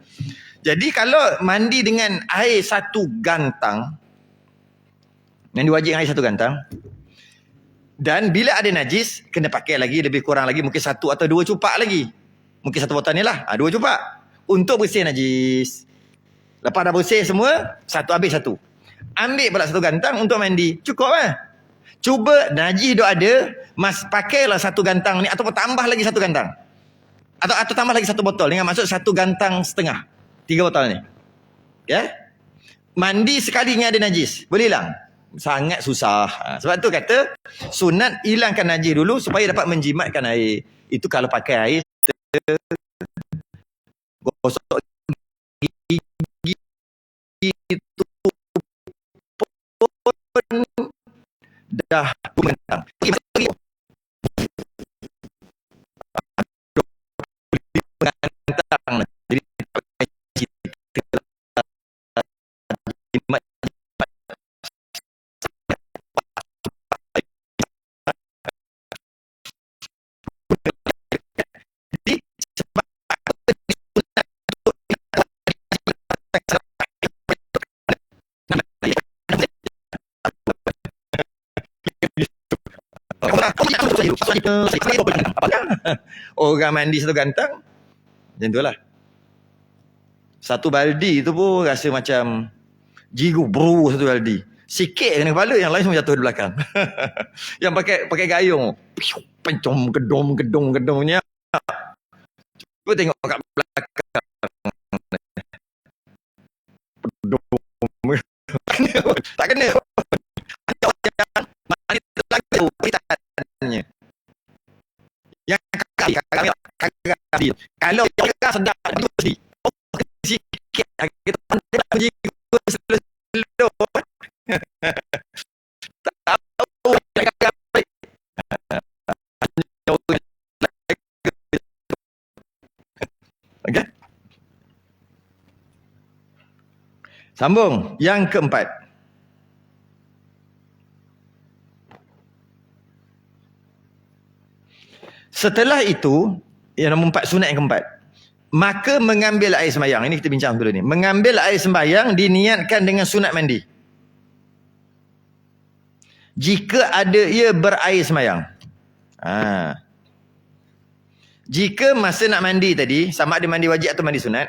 Speaker 1: Jadi kalau mandi dengan air 1 gantang, mandi wajib dengan air 1 gantang, dan bila ada najis, kena pakai lagi, lebih kurang lagi, mungkin 1 atau 2 cupak lagi. Mungkin 1 botol ni lah, 2 cupak. Untuk bersih najis. Lepas dah bersih semua, 1 habis 1. Ambil pula 1 gantang untuk mandi. Cukup lah. Cuba najis duk ada, pakailah 1 gantang ni, ataupun tambah lagi 1 gantang. Atau tambah lagi 1 botol. Dengan maksud 1 gantang setengah. 3 botol ni. Ya? Mandi sekali ni ada najis. Boleh hilang? Sangat susah. Sebab tu kata sunat hilangkan najis dulu supaya dapat menjimatkan air. Itu kalau pakai air gosok gigi itu pun dah mentang. Orang mandi satu gantang, macam tu lah. Satu baldi tu pun rasa macam jiru bro satu baldi. Sikit kena kepala, yang lain semua jatuh di belakang. Yang pakai gayung. Pencom gedung-gedungnya. Cuba tengok kat belakang. Tak kena. Ada orang mandi terlalu pitannya. Yang kakak. Kalau kakak sedap dia mesti. Sikit kita pandai jiru slow. Tahu kakak. Okey. Sambung yang keempat. Setelah itu, yang nombor 4, sunat yang keempat. Maka mengambil air sembahyang. Ini kita bincang dulu ni. Mengambil air sembahyang diniatkan dengan sunat mandi. Jika ada ia berair sembahyang. Jika masa nak mandi tadi, sama ada mandi wajib atau mandi sunat,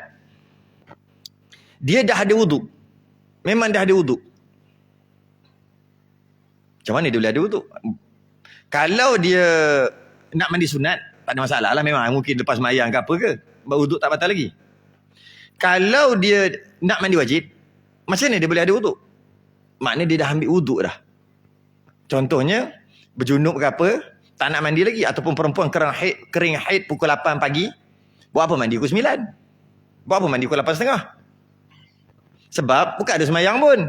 Speaker 1: dia dah ada wuduk. Memang dah ada wuduk. Macam mana dia boleh ada wuduk? Kalau dia nak mandi sunat, tak ada masalah lah. Memang mungkin lepas sembahyang ke apa ke, wuduk tak batal lagi. Kalau dia nak mandi wajib, macam mana dia boleh ada wuduk? Maknanya dia dah ambil wuduk dah. Contohnya, berjunub ke apa, tak nak mandi lagi. Ataupun perempuan kering haid pukul 8 pagi, buat apa mandi pukul 9? Buat apa mandi pukul 8.30? Sebab bukan ada sembahyang pun.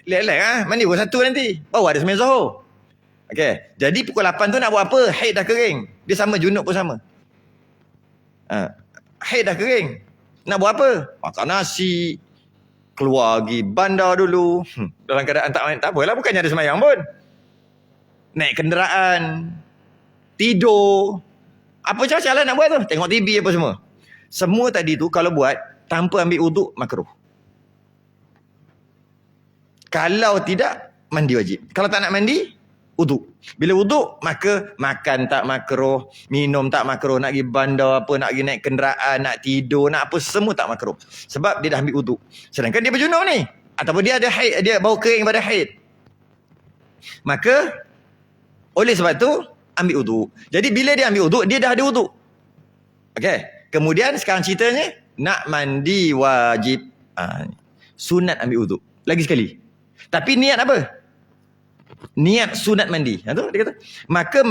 Speaker 1: Lelek mandi pukul 1 nanti. Baru ada sembahyang Zuhur. Okey, jadi pukul 8 tu nak buat apa? Haid dah kering. Dia sama, junub pun sama. Haid dah kering. Nak buat apa? Makan nasi, keluar pergi bandar dulu. Dalam keadaan tak apalah, bukannya ada sembahyang pun. Naik kenderaan, tidur. Apa cara nak buat tu? Tengok TV apa semua. Semua tadi tu kalau buat tanpa ambil wuduk, makruh. Kalau tidak, mandi wajib. Kalau tak nak mandi, wuduk. Bila wuduk, maka makan tak makruh, minum tak makruh, nak pergi bandar apa, nak pergi naik kenderaan, nak tidur, nak apa, semua tak makruh. Sebab dia dah ambil wuduk. Sedangkan dia berjunub ni, ataupun dia ada haid, dia bau kering pada haid. Maka, oleh sebab tu, ambil wuduk. Jadi bila dia ambil wuduk, dia dah ada wuduk. Okey. Kemudian sekarang ceritanya, nak mandi wajib. Sunat ambil wuduk. Lagi sekali. Tapi niat apa? Niat sunat mandi. Itu dia kata. Maka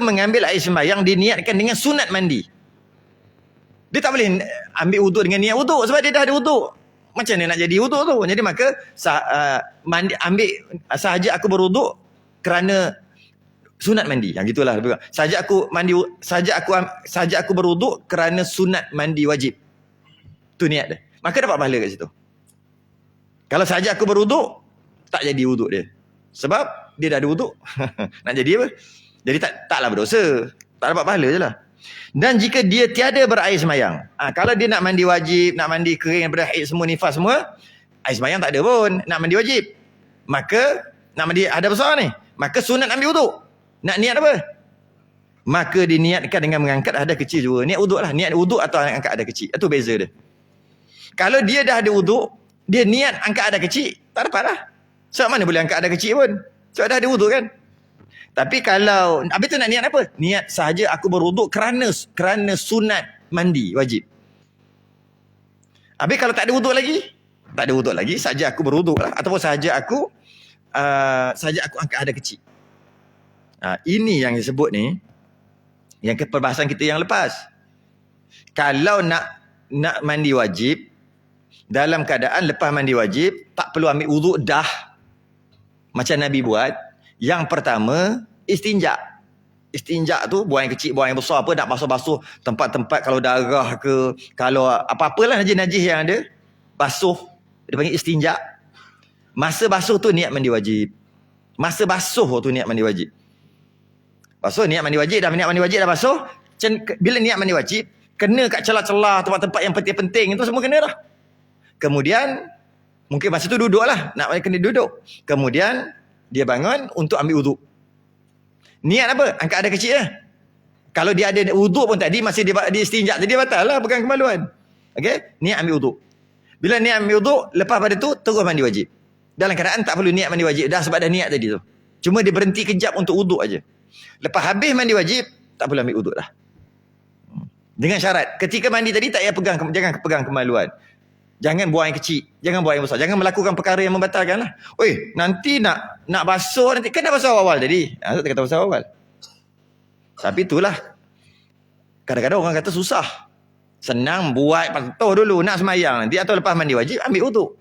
Speaker 1: mengambil air sembahyang diniatkan dengan sunat mandi. Dia tak boleh ambil wuduk dengan niat wuduk sebab dia dah ada wuduk. Macam mana nak jadi wuduk tu? Jadi maka sahaja aku berwuduk kerana sunat mandi. Yang gitulah. Sahaja aku berwuduk kerana sunat mandi wajib. Tu niat dia. Maka dapat pahala kat situ. Kalau sahaja aku berwuduk, tak jadi wuduk dia. Sebab dia dah ada wuduk. Nak jadi apa? Jadi taklah berdosa. Tak dapat pahala je lah. Dan jika dia tiada berair sembahyang. Kalau dia nak mandi wajib, nak mandi kering daripada haid semua, nifas semua, air sembahyang tak ada pun. Nak mandi wajib. Maka, nak mandi ada besar ni. Maka sunat ambil wuduk. Nak niat apa? Maka diniatkan dengan mengangkat ada kecil juga. Niat wuduk lah. Niat wuduk atau angkat ada kecil. Itu beza dia. Kalau dia dah ada wuduk, dia niat angkat ada kecil, tak dapat lah. Sebab mana boleh angkat ada kecil pun? Sebab dah ada wuduk kan? Tapi kalau, habis tu nak niat apa? Niat sahaja aku berwuduk kerana sunat mandi wajib. Habis kalau tak ada wuduk lagi, sahaja aku berwuduk lah. Ataupun sahaja aku angkat ada kecil. Ini yang disebut ni, yang perbahasan kita yang lepas. Kalau nak mandi wajib, dalam keadaan lepas mandi wajib, tak perlu ambil wuduk dah. Macam Nabi buat. Yang pertama, istinja. Istinja tu, buang yang kecil, buang yang besar apa, nak basuh-basuh tempat-tempat kalau darah ke, kalau apa-apalah najis-najis yang ada, basuh. Dia panggil istinja. Masa basuh tu niat mandi wajib. Masa basuh tu niat mandi wajib. Basuh niat mandi wajib, dah niat mandi wajib dah basuh. Bila niat mandi wajib, kena kat celah-celah tempat-tempat yang penting-penting itu semua kena dah. Kemudian, mungkin masa tu duduk lah. Nak kena duduk. Kemudian, dia bangun untuk ambil wuduk. Niat apa? Angkat ada kecil lah. Kalau dia ada wuduk pun tadi, masih dia istinjak tadi, dia batal lah pegang kemaluan. Okey? Niat ambil wuduk. Bila niat ambil wuduk, lepas pada tu, terus mandi wajib. Dalam keadaan tak perlu niat mandi wajib. Dah sebab dah niat tadi tu. Cuma dia berhenti kejap untuk wuduk aja. Lepas habis mandi wajib, tak perlu ambil wuduk dah. Dengan syarat, ketika mandi tadi tak payah pegang, jangan pegang kemaluan. Jangan buang air kecil, jangan buang air besar. Jangan melakukan perkara yang membatalkan lah. Oi, nanti nak basuh nanti. Kan dah basuh awal tadi. Tak kata basuh awal. Tapi itulah. Kadang-kadang orang kata susah. Senang buat patuh dulu nak semayang nanti atau lepas mandi wajib ambil wuduk.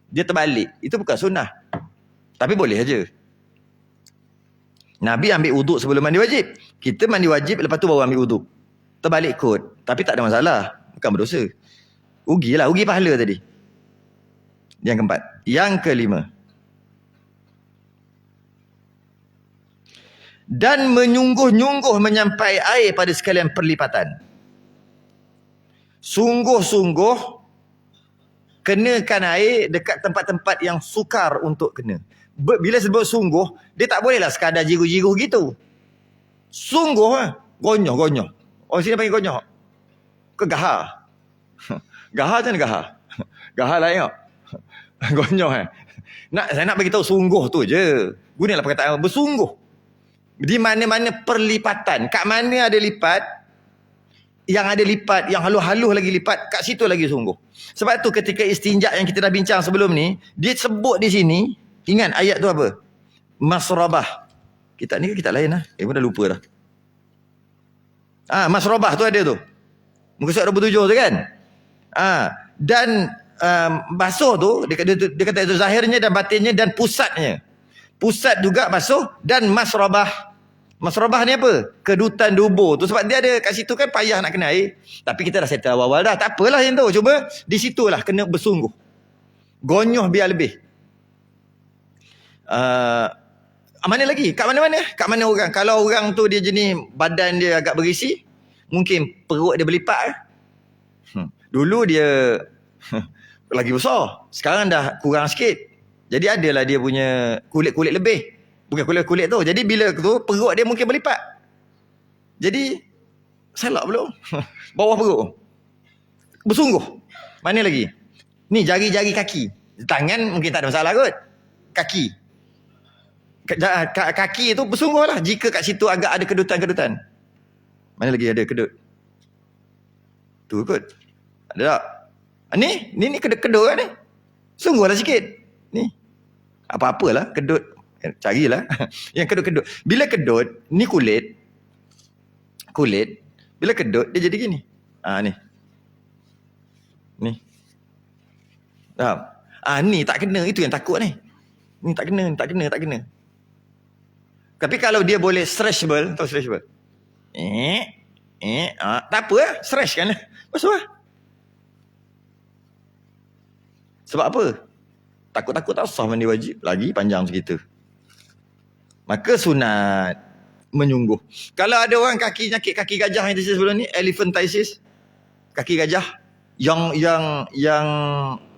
Speaker 1: Dia terbalik. Itu bukan sunnah. Tapi boleh aja. Nabi ambil wuduk sebelum mandi wajib. Kita mandi wajib lepas tu baru ambil wuduk. Terbalik kot. Tapi tak ada masalah. Bukan berdosa. Ugilah. Ugi pahala tadi. Yang keempat. Yang kelima. Dan menyungguh-nyungguh menyampai air pada sekalian perlipatan. Sungguh-sungguh kenakan air dekat tempat-tempat yang sukar untuk kena. Bila sebut sungguh, dia tak bolehlah sekadar jiru-jiru gitu. Sungguh lah. Gonyoh-gonyoh. Orang sini panggil gonyoh. Ke gahar. Gahar macam mana gahar? Gahar lah tengok. Gonyoh kan. Saya nak bagi tahu sungguh tu je. Gunalah perkataan bersungguh. Di mana-mana perlipatan. Kat mana ada lipat, yang ada lipat, yang haluh-haluh lagi lipat, kat situ lagi sungguh. Sebab tu ketika istinja yang kita dah bincang sebelum ni, dia sebut di sini, ingat ayat tu apa? Masrabah. Kitab ni ke kitab lain lah? Pun dah lupa dah. Masrabah tu ada tu. Muka surat 27 tu kan? Dan basuh tu, dia kata itu zahirnya dan batinnya dan pusatnya. Pusat juga basuh dan masrabah. Masrabah ni apa? Kedutan dubur tu. Sebab dia ada kat situ kan payah nak kena air. Tapi kita dah settle awal-awal dah. Tak apalah yang tu. Cuma di situlah kena bersungguh. Gonyoh biar lebih. Mana lagi? Kat mana-mana? Kat mana orang? Kalau orang tu dia jenis badan dia agak berisi, mungkin perut dia berlipat. Dulu dia lagi besar. Sekarang dah kurang sikit. Jadi adalah dia punya kulit-kulit lebih. Bukan kulit-kulit tu. Jadi bila tu perut dia mungkin berlipat. Jadi salak belum? Bawah perut. Bersungguh. Mana lagi? Ni jari-jari kaki. Tangan mungkin tak ada masalah kot. Kaki. Kaki tu bersungguh lah. Jika kat situ agak ada kedutan-kedutan. Mana lagi ada kedut? Tu kot. Ada tak? Ni kedut-kedut kan ni? Sungguhlah sikit. Ni. Apa-apalah kedut. Carilah. Yang kedut-kedut. Bila kedut, ni kulit. Bila kedut, dia jadi gini. Ni. Ni. Ni tak kena. Itu yang takut ni. Ni tak kena. Tapi kalau dia boleh stretchable. Tahu stretchable? Tak apa lah. Stretch kan. Basuh lah. Sebab apa? Takut-takut tak sah mandi wajib. Lagi panjang segitu. Maka sunat menyungguh. Kalau ada orang sakit kaki gajah yang disebut sebelum ni, elephantiasis, kaki gajah yang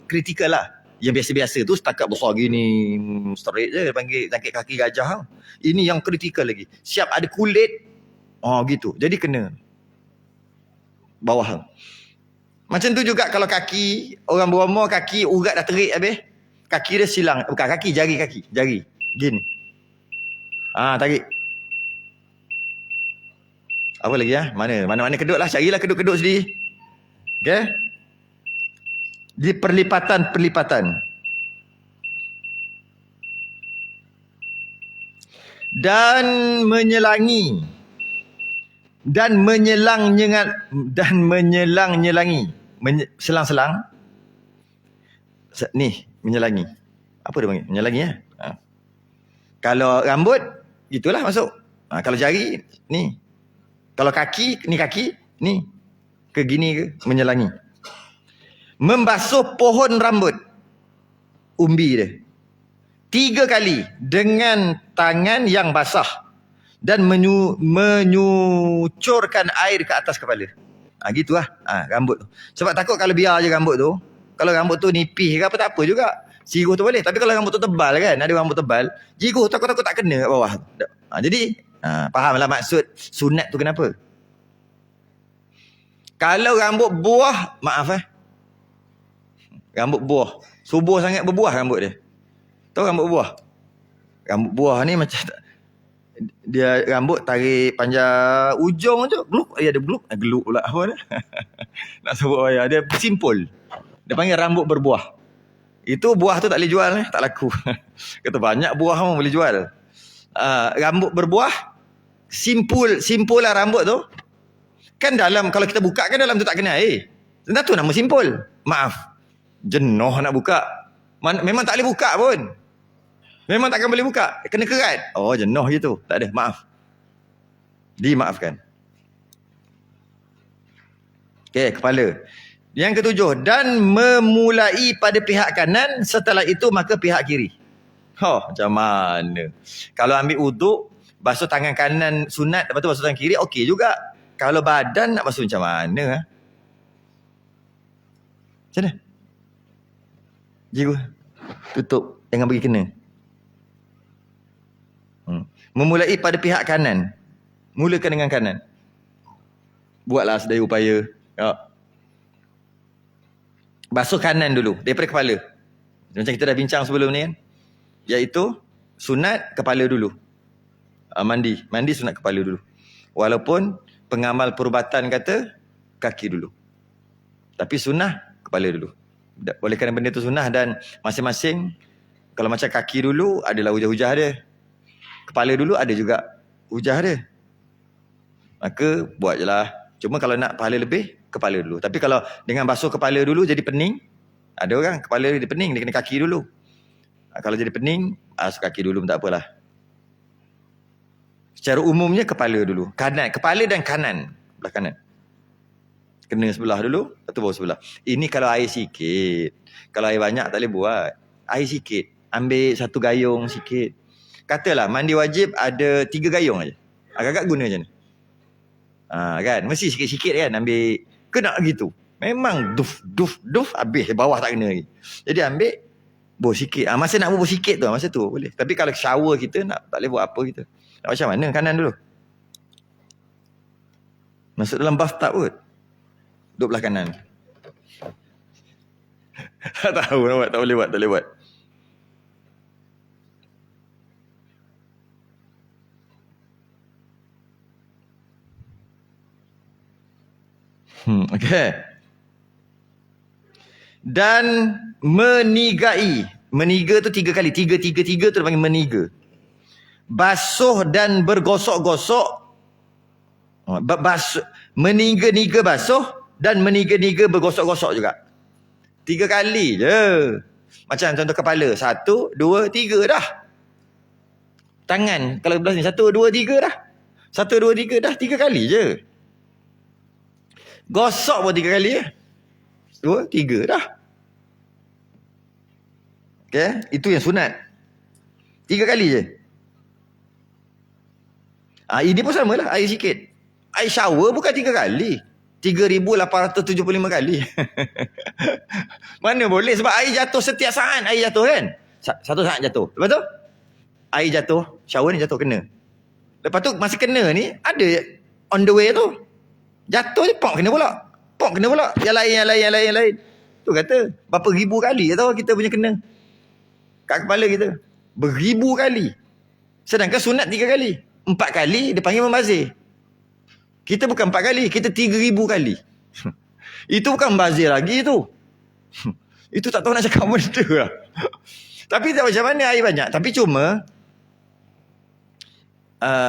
Speaker 1: kritikal lah. Yang biasa-biasa tu setakat besar gini, straight je panggil sakit kaki gajah. Ini yang kritikal lagi. Siap ada kulit. Gitu. Jadi kena bawah. Macam tu juga kalau kaki, orang berumur kaki urat dah terik habis. Kaki dia silang. Bukan kaki, jari kaki. Jari. Gini. Tarik. Apa lagi ya? Mana-mana kedut lah. Carilah kedut-kedut sendiri. Okay? Di perlipatan-perlipatan. Dan menyelangi. Dan menyelang-nyelangi. Selang-selang. Ni, menyelangi. Apa dia panggil? Menyelangi ya? Kalau rambut, itulah masuk. Kalau jari, ni. Kalau kaki, ni. Ke gini ke, menyelangi. Membasuh pohon rambut. Umbi dia. 3 kali dengan tangan yang basah. Dan menyucurkan air ke atas kepala. Gitulah rambut tu. Sebab takut kalau biar je rambut tu. Kalau rambut tu nipis ke apa, tak apa juga. Siruh tu boleh. Tapi kalau rambut tu tebal kan, ada rambut tebal, jiruh takut-takut tak kena kat bawah. Jadi Fahamlah maksud sunat tu kenapa? Kalau rambut buah, maaf rambut buah. Subur sangat berbuah rambut dia. Tahu rambut buah? Rambut buah ni macam dia rambut tarik panjang ujung tu, gluk, ada gluk, geluk pula apa dia. Nak sebut ayah, dia simpul. Dia panggil rambut berbuah. Itu buah tu tak boleh jual, tak laku. Kata banyak buah pun boleh jual. Rambut berbuah, simpul lah rambut tu. Kan dalam, kalau kita buka kan dalam tu tak kena air. Tentu tu nama simpul. Maaf, jenuh nak buka. Memang tak boleh buka pun. Memang takkan boleh buka. Kena kerat. Oh, jenuh je tu. Tak ada, maaf. Dimaafkan. Okey, kepala. Yang ketujuh, dan memulai pada pihak kanan, setelah itu maka pihak kiri. Macam mana? Kalau ambil uduk, basuh tangan kanan sunat, lepas tu basuh tangan kiri, okey juga. Kalau badan nak basuh macam mana? Macam mana? Jiru, tutup, jangan bagi kena. Memulai pada pihak kanan. Mulakan dengan kanan. Buatlah sedaya upaya. Basuh kanan dulu, daripada kepala. Macam kita dah bincang sebelum ni kan. Iaitu, sunat kepala dulu. Mandi sunat kepala dulu. Walaupun pengamal perubatan kata kaki dulu. Tapi sunnah kepala dulu. Oleh kerana benda tu sunnah dan masing-masing, kalau macam kaki dulu adalah hujah-hujah dia. Kepala dulu ada juga hujah dia. Maka buat je lah. Cuma kalau nak pahala lebih, kepala dulu. Tapi kalau dengan basuh kepala dulu jadi pening, ada orang kepala dia pening, dia kena kaki dulu. Kalau jadi pening, basuh kaki dulu pun tak apalah. Secara umumnya kepala dulu. Kanan, kepala dan kanan. Belah kanan. Kena sebelah dulu, lepas tu baru sebelah. Ini kalau air sikit. Kalau air banyak tak boleh buat. Air sikit. Ambil satu gayung sikit. Katalah mandi wajib ada 3 gayung aja. Agak-agak guna macam ni. Kan? Mesti sikit-sikit kan ambil. Kena gitu. Memang duf habis. Bawah tak kena lagi. Jadi ambil bau sikit. Masa nak bau sikit tu, masa tu boleh. Tapi kalau shower kita nak tak boleh buat apa kita. Nak macam mana? Kanan dulu. Masuk dalam bathtub kot. Duduk belah kanan. Tak tahu nak buat. Tak boleh buat. Okay. Dan menigai. Meniga tu 3 kali. 3 tu dipanggil meniga. Basuh dan bergosok-gosok. Meniga-niga basuh dan meniga-niga bergosok-gosok juga. 3 kali je. Macam contoh kepala. 1, 2, 3 dah. Tangan. Kalau belah ni 1, 2, 3 dah. 1, 2, 3 dah. 3 kali je. Gosok pun 3 kali je. 2, 3 dah. Okay. Itu yang sunat. 3 kali je. Ini pun sama lah. Air sikit. Air shower bukan 3 kali. 3,875 kali. Mana boleh. Sebab air jatuh setiap saat. Air jatuh kan. Satu saat jatuh. Lepas tu air jatuh. Shower ni jatuh kena. Lepas tu masa kena ni ada on the way tu. Jatuh je pok kena pula. Yang lain. Tu kata berapa ribu kali tahu kita punya kena. Kat kepala kita. Beribu kali. Sedangkan sunat 3 kali. 4 kali dia panggil membazir. Kita bukan 4 kali, kita 3,000 kali. Itu bukan membazir lagi tu. Itu tak tahu nak cakap benda lah. Tapi tak macam mana air banyak. Tapi cuma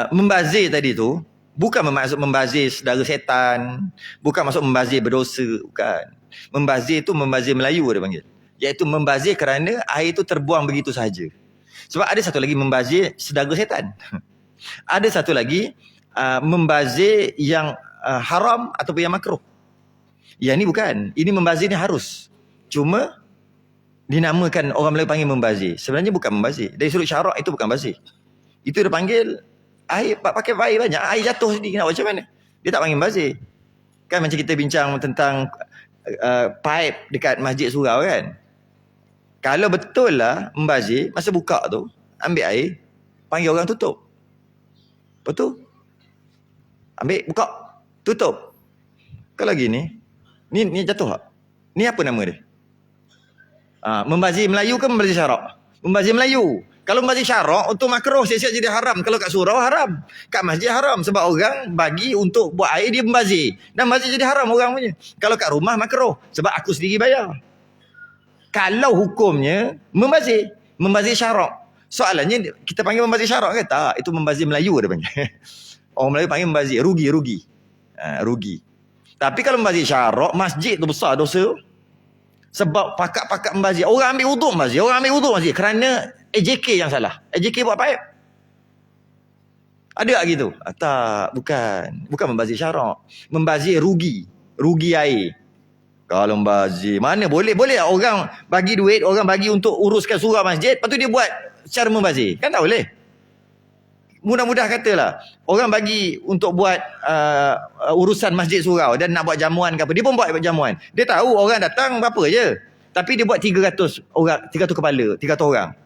Speaker 1: membazir tadi tu bukan bermaksud membazir saudara setan, bukan maksud membazir berdosa, bukan. Membazir tu membazir Melayu dia panggil. Iaitu membazir kerana air tu terbuang begitu sahaja. Sebab ada satu lagi membazir saudara setan. Ada satu lagi membazir yang haram ataupun yang makruh. Yang ni bukan. Ini membazir ni harus. Cuma dinamakan orang Melayu panggil membazir. Sebenarnya bukan membazir. Dari sudut syarak itu bukan bazir. Itu dia panggil air, pakai air banyak, air jatuh sendiri. Nak macam mana? Dia tak panggil membazir. Kan macam kita bincang tentang pipe dekat masjid surau kan. Kalau betul lah membazir, masa buka tu ambil air, panggil orang tutup. Lepas tu, ambil, buka, tutup. Kalau gini, ni jatuh tak? Ni apa nama dia? Membazir Melayu ke membazir syarak? Membazir Melayu. Kalau membazir syarak, untuk makruh siap-siap jadi haram. Kalau kat surau, haram. Kat masjid, haram. Sebab orang bagi untuk buat air, dia membazir. Dan membazir jadi haram orang punya. Kalau kat rumah, makruh. Sebab aku sendiri bayar. Kalau hukumnya, membazir. Membazir syarak. Soalannya, kita panggil membazir syarak ke? Tak, itu membazir Melayu dia panggil. Orang Melayu panggil membazir. Rugi. Rugi. Tapi kalau membazir syarak, masjid tu besar dosa. Sebab pakat-pakat membazir. Orang ambil wuduk membazir. Orang ambil wuduk membazir. Kerana AJK yang salah. AJK buat paip. Ada tak gitu? Tak, bukan. Bukan membazir syarak. Membazir rugi. Rugi air. Kalau membazir. Mana boleh? Boleh tak orang bagi duit, orang bagi untuk uruskan surau masjid, lepas tu dia buat cara membazir? Kan tak boleh. Mudah-mudah katalah, orang bagi untuk buat urusan masjid surau dan nak buat jamuan ke apa, dia pun buat jamuan. Dia tahu orang datang berapa je. Tapi dia buat 300 orang, 300 kepala, 300 orang.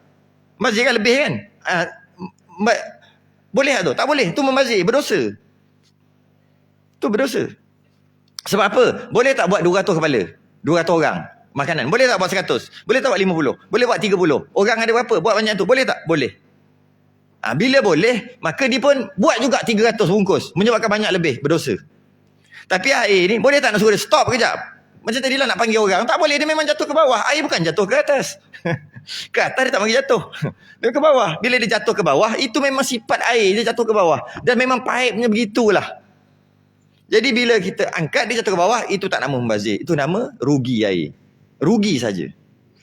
Speaker 1: Masjid kan lebih kan? Boleh tak tu? Tak boleh. Tu membazir, berdosa. Tu berdosa. Sebab apa? Boleh tak buat 200 kepala? 200 orang makanan. Boleh tak buat 100? Boleh tak buat 50? Boleh buat 30? Orang ada berapa? Buat banyak tu. Boleh tak? Boleh. Bila boleh, maka dia pun buat juga 300 bungkus. Menyebabkan banyak lebih, berdosa. Tapi air ni, boleh tak nak suruh dia stop kejap? Macam tadi lah nak panggil orang. Tak boleh, dia memang jatuh ke bawah. Air bukan jatuh ke atas. Ke atas dia tak panggil jatuh. Dia ke bawah. Bila dia jatuh ke bawah, itu memang sifat air, dia jatuh ke bawah. Dan memang paipnya begitulah. Jadi bila kita angkat, dia jatuh ke bawah, itu tak nama membazir. Itu nama rugi air. Rugi saja.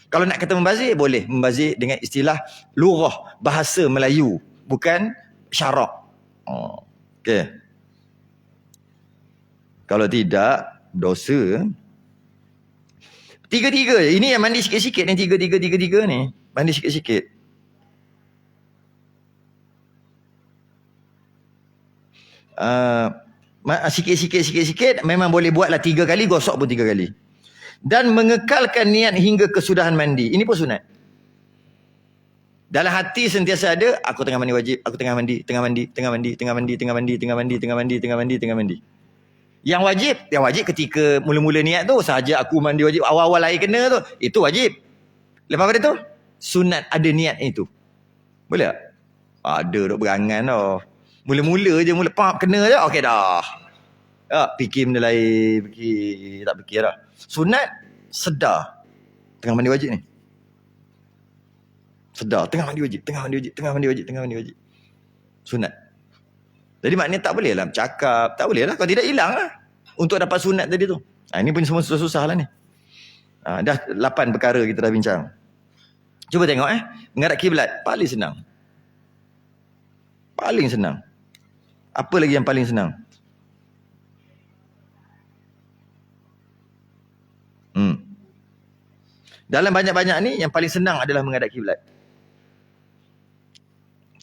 Speaker 1: Kalau nak kata membazir, boleh. Membazir dengan istilah lurah, bahasa Melayu. Bukan syarak. Okey. Kalau tidak, dosa. Tiga-tiga. Ini yang mandi sikit-sikit ni. Tiga-tiga ni. Mandi sikit-sikit. Sikit-sikit memang boleh buatlah 3 kali, gosok pun 3 kali. Dan mengekalkan niat hingga kesudahan mandi. Ini pun sunat. Dalam hati sentiasa ada, aku tengah mandi wajib, aku tengah mandi. Yang wajib ketika mula-mula niat tu, sahaja aku mandi wajib, awal-awal air kena tu, itu wajib. Lepas pada tu, sunat ada niat itu. Boleh tak? Ada duk berangan tau. Mula-mula je, kena je, okey dah. Fikir benda lain, tak fikir dah. Sunat, sedar. Tengah mandi wajib ni. Sedar, tengah mandi wajib. Sunat. Jadi maknanya tak boleh lah bercakap. Tak boleh lah, kalau tidak hilang lah. Untuk dapat sunat tadi tu. Ini pun semua susah-susah lah ni. Dah 8 perkara kita dah bincang. Cuba tengok menghadap kiblat. Paling senang. Paling senang. Apa lagi yang paling senang? Dalam banyak-banyak ni, yang paling senang adalah menghadap kiblat.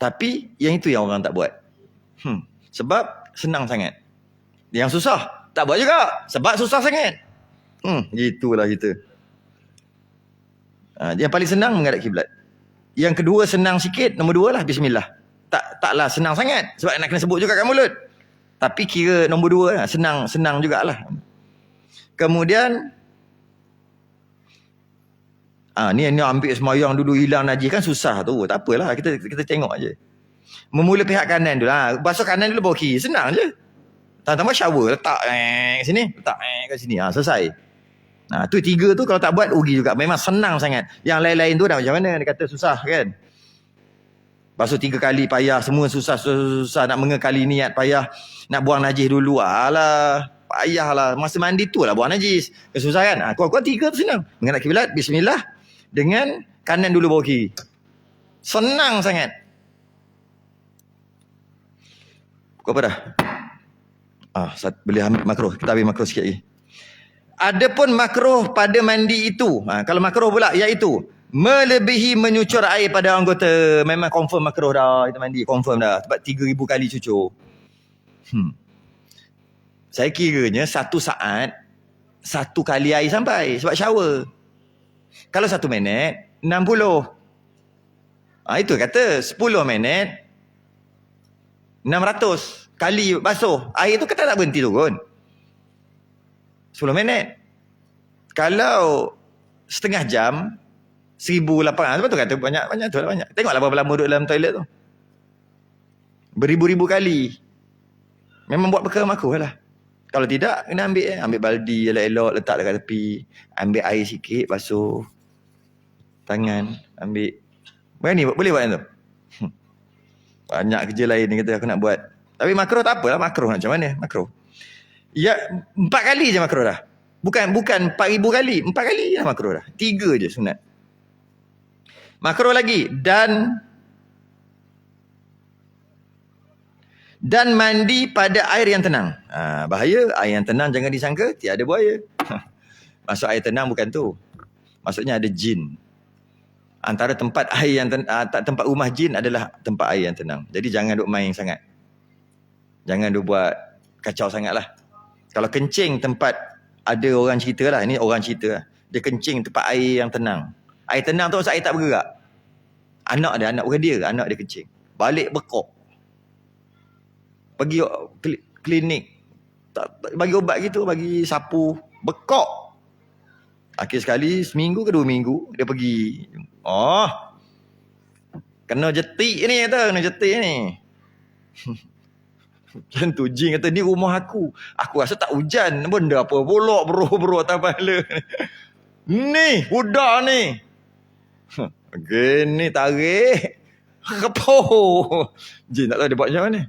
Speaker 1: Tapi, yang itu yang orang tak buat. Sebab senang sangat. Yang susah, tak buat juga. Sebab susah sangat. Gitulah kita. Yang paling senang menghadap kiblat. Yang kedua senang sikit, nombor 2 lah, bismillah. Taklah senang sangat. Sebab nak kena sebut juga kat mulut. Tapi kira nombor 2 lah, senang jugalah. Kemudian, ni ambil semayang dulu hilang najis kan susah tu. Tak apalah, kita tengok aje. Memula pihak kanan dulu. Basuh kanan dulu bawa kiri. Senang je. Tambah shower, letak kat sini, letak kat sini. Selesai. Tu 3 tu kalau tak buat rugi juga. Memang senang sangat. Yang lain-lain tu dah macam mana? Dia kata susah kan. Basuh 3 kali payah, semua susah. Nak mengekali niat payah. Nak buang najis dulu. Alah, payahlah. Masa mandi tu lah buang najis. Susah kan? Kuat-kuat 3 tu senang. Menghadap kiblat, bismillah. Dengan kanan dulu bawa kiri. Senang sangat. Pukul apa dah? Boleh ambil makruh. Kita ambil makruh sikit lagi. Adapun makruh pada mandi itu. Kalau makruh pula, iaitu melebihi menyucur air pada anggota. Memang confirm makruh dah. Kita mandi, confirm dah. Sebab 3,000 kali cucur. Saya kiranya 1 saat, 1 kali air sampai. Sebab shower. Kalau 1 minit, 60. Itu kata 10 minit, 600 kali basuh. Air tu kata tak berhenti turun. 10 minit. Kalau setengah jam, 1,800. Sebab tu kata banyak tu lah banyak. Tengoklah berapa lama duduk dalam toilet tu. Beribu-ribu kali. Memang buat perkara makruh lah. Kalau tidak, kena ambil baldi elok-elok, letak dekat tepi. Ambil air sikit, basuh tangan, ambil. Berani boleh buat tu. Banyak kerja lain ni kata aku nak buat. Tapi makruh tak apalah, makruh nak macam mana? Makruh. Ya, 4 kali je makruh dah. Bukan 4,000 kali. 4 kali dah makruh dah. 3 je sunat. Makruh lagi. Dan mandi pada air yang tenang. Bahaya. Air yang tenang jangan disangka tiada buaya. Maksud air tenang bukan tu. Maksudnya ada jin. Antara tempat air yang tempat rumah jin adalah tempat air yang tenang. Jadi jangan duk main sangat. Jangan duk buat kacau sangat lah. Kalau kencing tempat ada orang cerita lah. Ini orang cerita lah. Dia kencing tempat air yang tenang. Air tenang tu maksud air tak bergerak. Anak bukan dia. Anak dia kencing. Balik bekok. Pergi klinik. Bagi ubat gitu. Bagi sapu. Bekok. Akhir sekali, seminggu ke 2 minggu, dia pergi. Kena jetik ni kata. Kena jetik ni. Macam tu jin kata, ni rumah aku. Aku rasa tak hujan. Benda apa? Bolok beruk atas kepala. Ni, budak ni. Gini tarik. Kepoh. Jin tak tahu dia buat macam mana.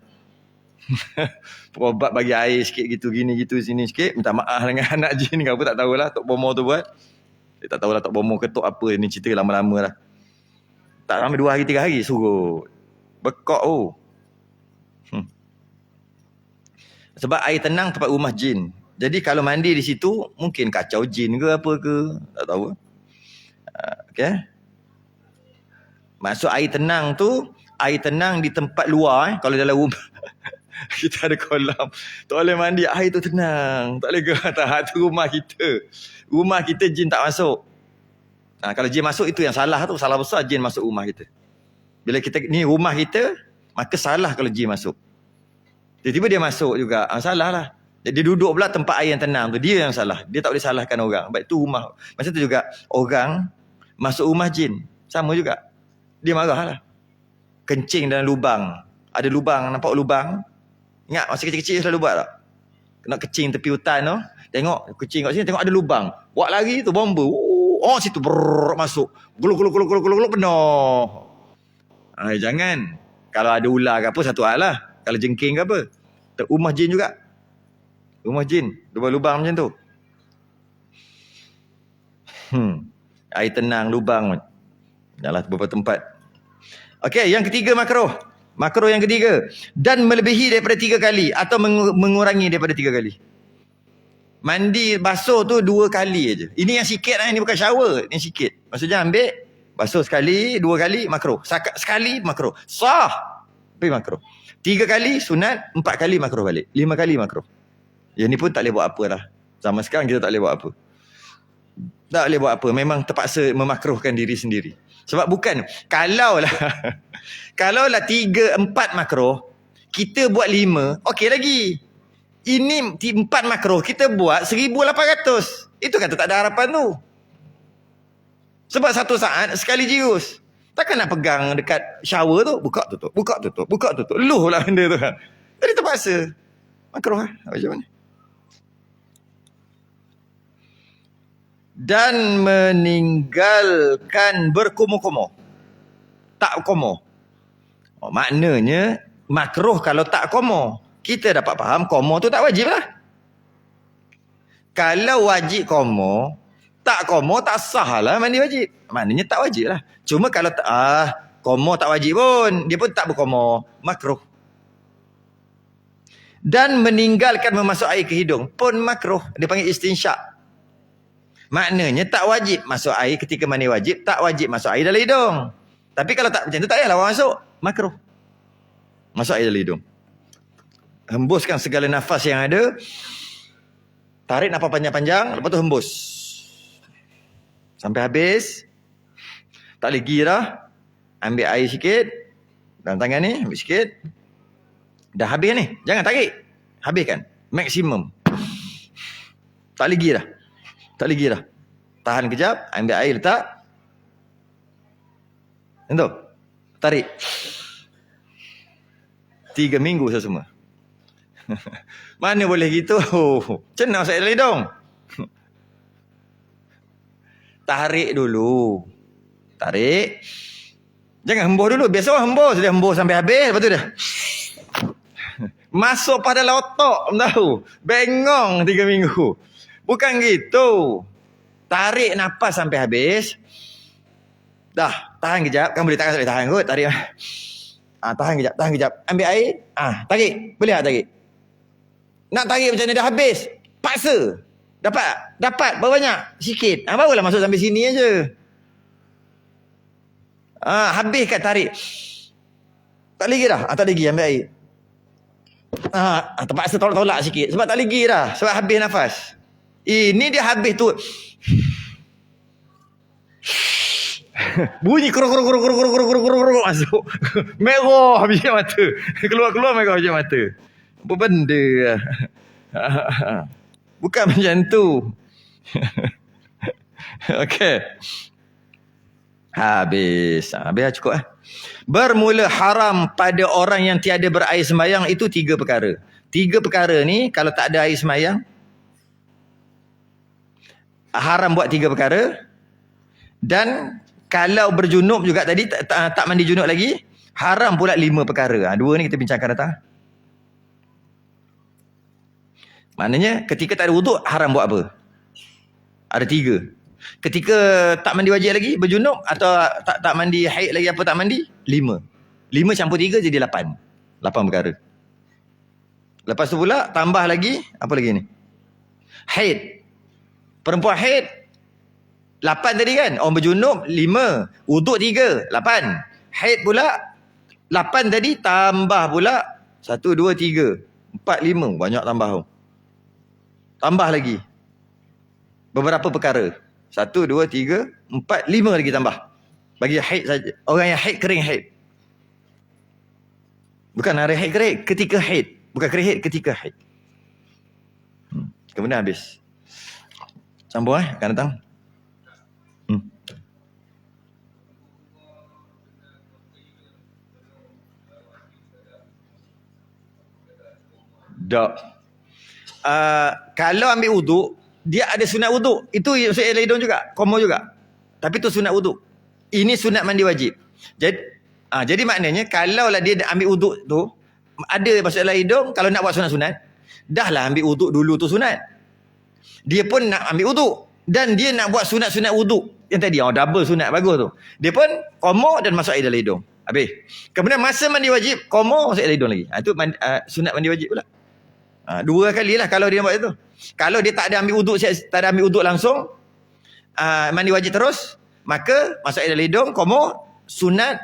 Speaker 1: Perobat bagi air sikit gitu, gini gitu, sini sikit. Minta maaf dengan anak jin ke apa tak tahulah. Tok Bomo tu buat. Dia tak tahulah Tok Bomo ketuk apa. Ni cerita lama-lama lah. Tak sampai 2 hari 3 hari surut. Bekok tu. Sebab air tenang tempat rumah jin. Jadi kalau mandi di situ, mungkin kacau jin ke apa ke. Tak tahu. Okay. Maksud air tenang tu, air tenang di tempat luar. Kalau dalam rumah, kita ada kolam. Tak boleh mandi, air tu tenang. Tak boleh gerak. Tak, tu rumah kita. Rumah kita jin tak masuk. Kalau jin masuk, itu yang salah tu. Salah besar jin masuk rumah kita. Bila kita, ni rumah kita, maka salah kalau jin masuk. Tiba-tiba dia masuk juga. Salah lah. Dia duduk pula tempat air yang tenang tu. Dia yang salah. Dia tak boleh salahkan orang. Sebab itu rumah. Macam tu juga. Orang masuk rumah jin. Sama juga. Dia marah lah. Kencing dalam lubang. Ada lubang. Nampak lubang? Ingat masa kecil-kecil selalu buat tak? Nak kecing tepi hutan tu. Tengok. Kecing kat sini. Tengok ada lubang. Buat lagi tu bomba. Situ masuk. Gulung penuh. Jangan. Kalau ada ular ke apa satu hal lah. Kalau jengking ke apa. Rumah jin juga. Rumah jin. Lubang-lubang macam tu. Air tenang, lubang. Yalah beberapa tempat. Okey, yang ketiga makruh. Makruh yang ketiga. Dan melebihi daripada 3 kali. Atau mengurangi daripada 3 kali. Mandi basuh tu 2 kali aja. Ini yang sikit lah. Ini bukan shower. Ini sikit. Maksudnya ambil. Basuh sekali, 2 kali makruh. Sekali makruh. Sah. Tapi makruh. 3 kali sunat, 4 kali makruh balik. 5 kali makruh. Yang ni pun tak boleh buat apa lah. Zaman sekarang kita tak boleh buat apa. Tak boleh buat apa. Memang terpaksa memakruhkan diri sendiri. Sebab bukan. Kalaulah 3, 4 makruh, kita buat 5, okey lagi. Ini 4 makruh, kita buat 1,800. Itu kata tak ada harapan tu. Sebab satu saat, sekali jirus. Takkan nak pegang dekat shower tu, buka tutup. Luh lah benda tu kan. Jadi terpaksa. Makruh lah. Macam mana? Dan meninggalkan berkumur-kumur. Tak kumur. Maknanya, makruh kalau tak kumur. Kita dapat faham, kumur tu tak wajib lah. Kalau wajib kumur, tak kumur tak sah lah mandi wajib. Maknanya tak wajib lah. Cuma kalau kumur tak wajib pun, dia pun tak berkumur. Makruh. Dan meninggalkan memasuk air ke hidung pun makruh. Dia panggil istinsyak. Maknanya tak wajib masuk air ketika mandi wajib, tak wajib masuk air dalam hidung. Tapi kalau tak macam tu, tak payahlah orang masuk. Makruh. Masuk air dalam hidung. Hembuskan segala nafas yang ada. Tarik nafas panjang-panjang, lepas tu hembus. Sampai habis. Tak boleh gira. Ambil air sikit. Dalam tangan ni, ambil sikit. Dah habis ni. Jangan tarik. Habiskan. Maksimum. Tak lagi dah. Tak lagi dah. Tahan kejap. Ambil air letak. Tentu. Tarik. 3 minggu semua. Mana boleh gitu. Macam mana masuk dalam hidung? Tarik dulu. Tarik. Jangan hembus dulu. Biasa orang hembus. Dia hembus sampai habis. Lepas tu dah. Masuk pada otak. Tahu. Bengong 3 minggu. Bukan gitu. Tarik nafas sampai habis. Dah. Tahan kejap. Kan boleh takkan tahan kot. Tarik. Tahan kejap. Tahan kejap. Ambil air. Tarik. Boleh tak tarik? Nak tarik macam ni dah habis. Paksa. Dapat? Dapat. Berapa banyak? Sikit. Barulah masuk sampai sini aja. Habiskan tarik. Tak lagi dah. Tak lagi. Ambil air. Terpaksa tolak-tolak sikit. Sebab tak lagi dah. Sebab habis nafas. Ini dia habis tu. Bunyi kuruk masuk. Merah biji mata. Keluar merah biji mata. Apa benda? Bukan macam tu. Okey. Habis dah cukup Bermula haram pada orang yang tiada berair sembahyang itu 3 perkara. 3 perkara ni kalau tak ada air sembahyang haram buat 3 perkara. Dan kalau berjunub juga tadi tak mandi junub lagi, haram pula 5 perkara. 2 ni kita bincangkan datang. Maknanya ketika tak ada wuduk haram buat apa? Ada 3. Ketika tak mandi wajib lagi, berjunub atau tak mandi haid lagi apa tak mandi, 5. 5 campur 3 jadi 8. 8 perkara. Lepas tu pula tambah lagi, apa lagi ni? Haid. Perempuan haid 8 tadi kan? Orang berjunub 5, wuduk 3, 8. Haid pula 8 tadi tambah pula 1 2 3 4 5, banyak tambah. Tambah lagi beberapa perkara. 1 2 3 4 5 lagi tambah. Bagi haid saja. Orang yang haid kering haid. Bukan hari haid kering, ketika haid. Bukan kering haid, ketika haid. Kemudian habis. Sambung akan datang. Tak. Kalau ambil wuduk, dia ada sunat wuduk. Itu maksud air hidung juga, komo juga. Tapi tu sunat wuduk. Ini sunat mandi wajib. Jadi maknanya kalaulah dia ambil wuduk tu, ada masuk air hidung, kalau nak buat sunat-sunat, dahlah ambil wuduk dulu tu sunat. Dia pun nak ambil wuduk dan dia nak buat sunat-sunat wuduk. Yang tadi double sunat bagus tu. Dia pun komo dan masuk air dalam hidung. Habis. Kemudian masa mandi wajib, komo masuk air hidung lagi. Itu sunat mandi wajib pula. 2 kali lah kalau dia buat itu. Kalau dia tak ada ambil wuduk langsung, mandi wajib terus, maka masuk air dalam hidung, komo, sunat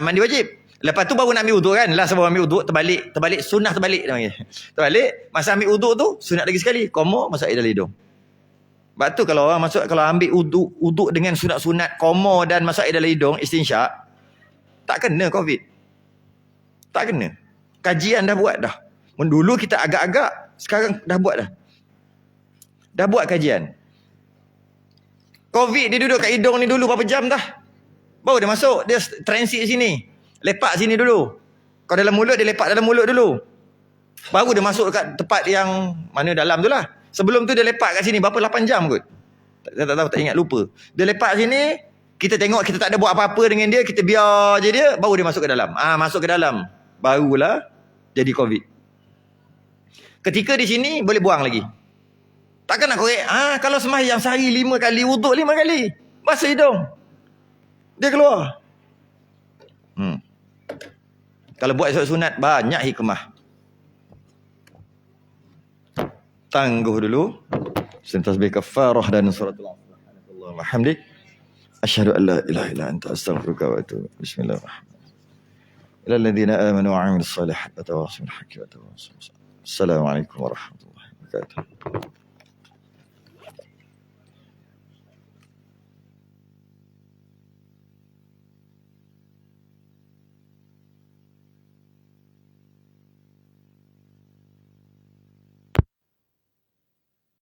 Speaker 1: mandi wajib. Lepas tu baru nak ambil wuduk kan. Last baru ambil wuduk, terbalik, sunnah terbalik. Terbalik, masa ambil wuduk tu, sunat lagi sekali, komo, masuk air dalam hidung. Sebab tu kalau orang kalau ambil wuduk dengan sunat-sunat, komo dan masuk air dalam hidung, istinsyak, tak kena COVID. Tak kena. Kajian dah buat dah. Dulu kita agak-agak, sekarang dah buat dah. Dah buat kajian. COVID dia duduk kat hidung ni dulu berapa jam dah. Baru dia masuk, dia transit sini. Lepak sini dulu. Kalau dalam mulut, dia lepak dalam mulut dulu. Baru dia masuk dekat tempat yang mana dalam tu lah. Sebelum tu dia lepak kat sini berapa 8 jam kot. Tak tahu, tak ingat, lupa. Dia lepak sini, kita tengok kita tak ada buat apa-apa dengan dia, kita biar je dia, baru dia masuk ke dalam. Masuk ke dalam. Barulah jadi COVID. Ketika di sini boleh buang lagi. Takkan nak korek. Kalau sembahyang sehari 5 kali, wuduk 5 kali, basuh hidung, dia keluar. Kalau buat sunat banyak hikmah. Tangguh dulu. Tasbih kafarah dan suratul Alhamdulillah wa hamdik. Asyhadu an la ilaha illa anta astaghfiruka wa atubu. Bismillahirrahmanirrahim. Ilal ladzina amanu wa 'amilus solihati wa tawassaw bil haqqi wa tawassaw bis sabr. Assalamualaikum warahmatullahi wabarakatuh.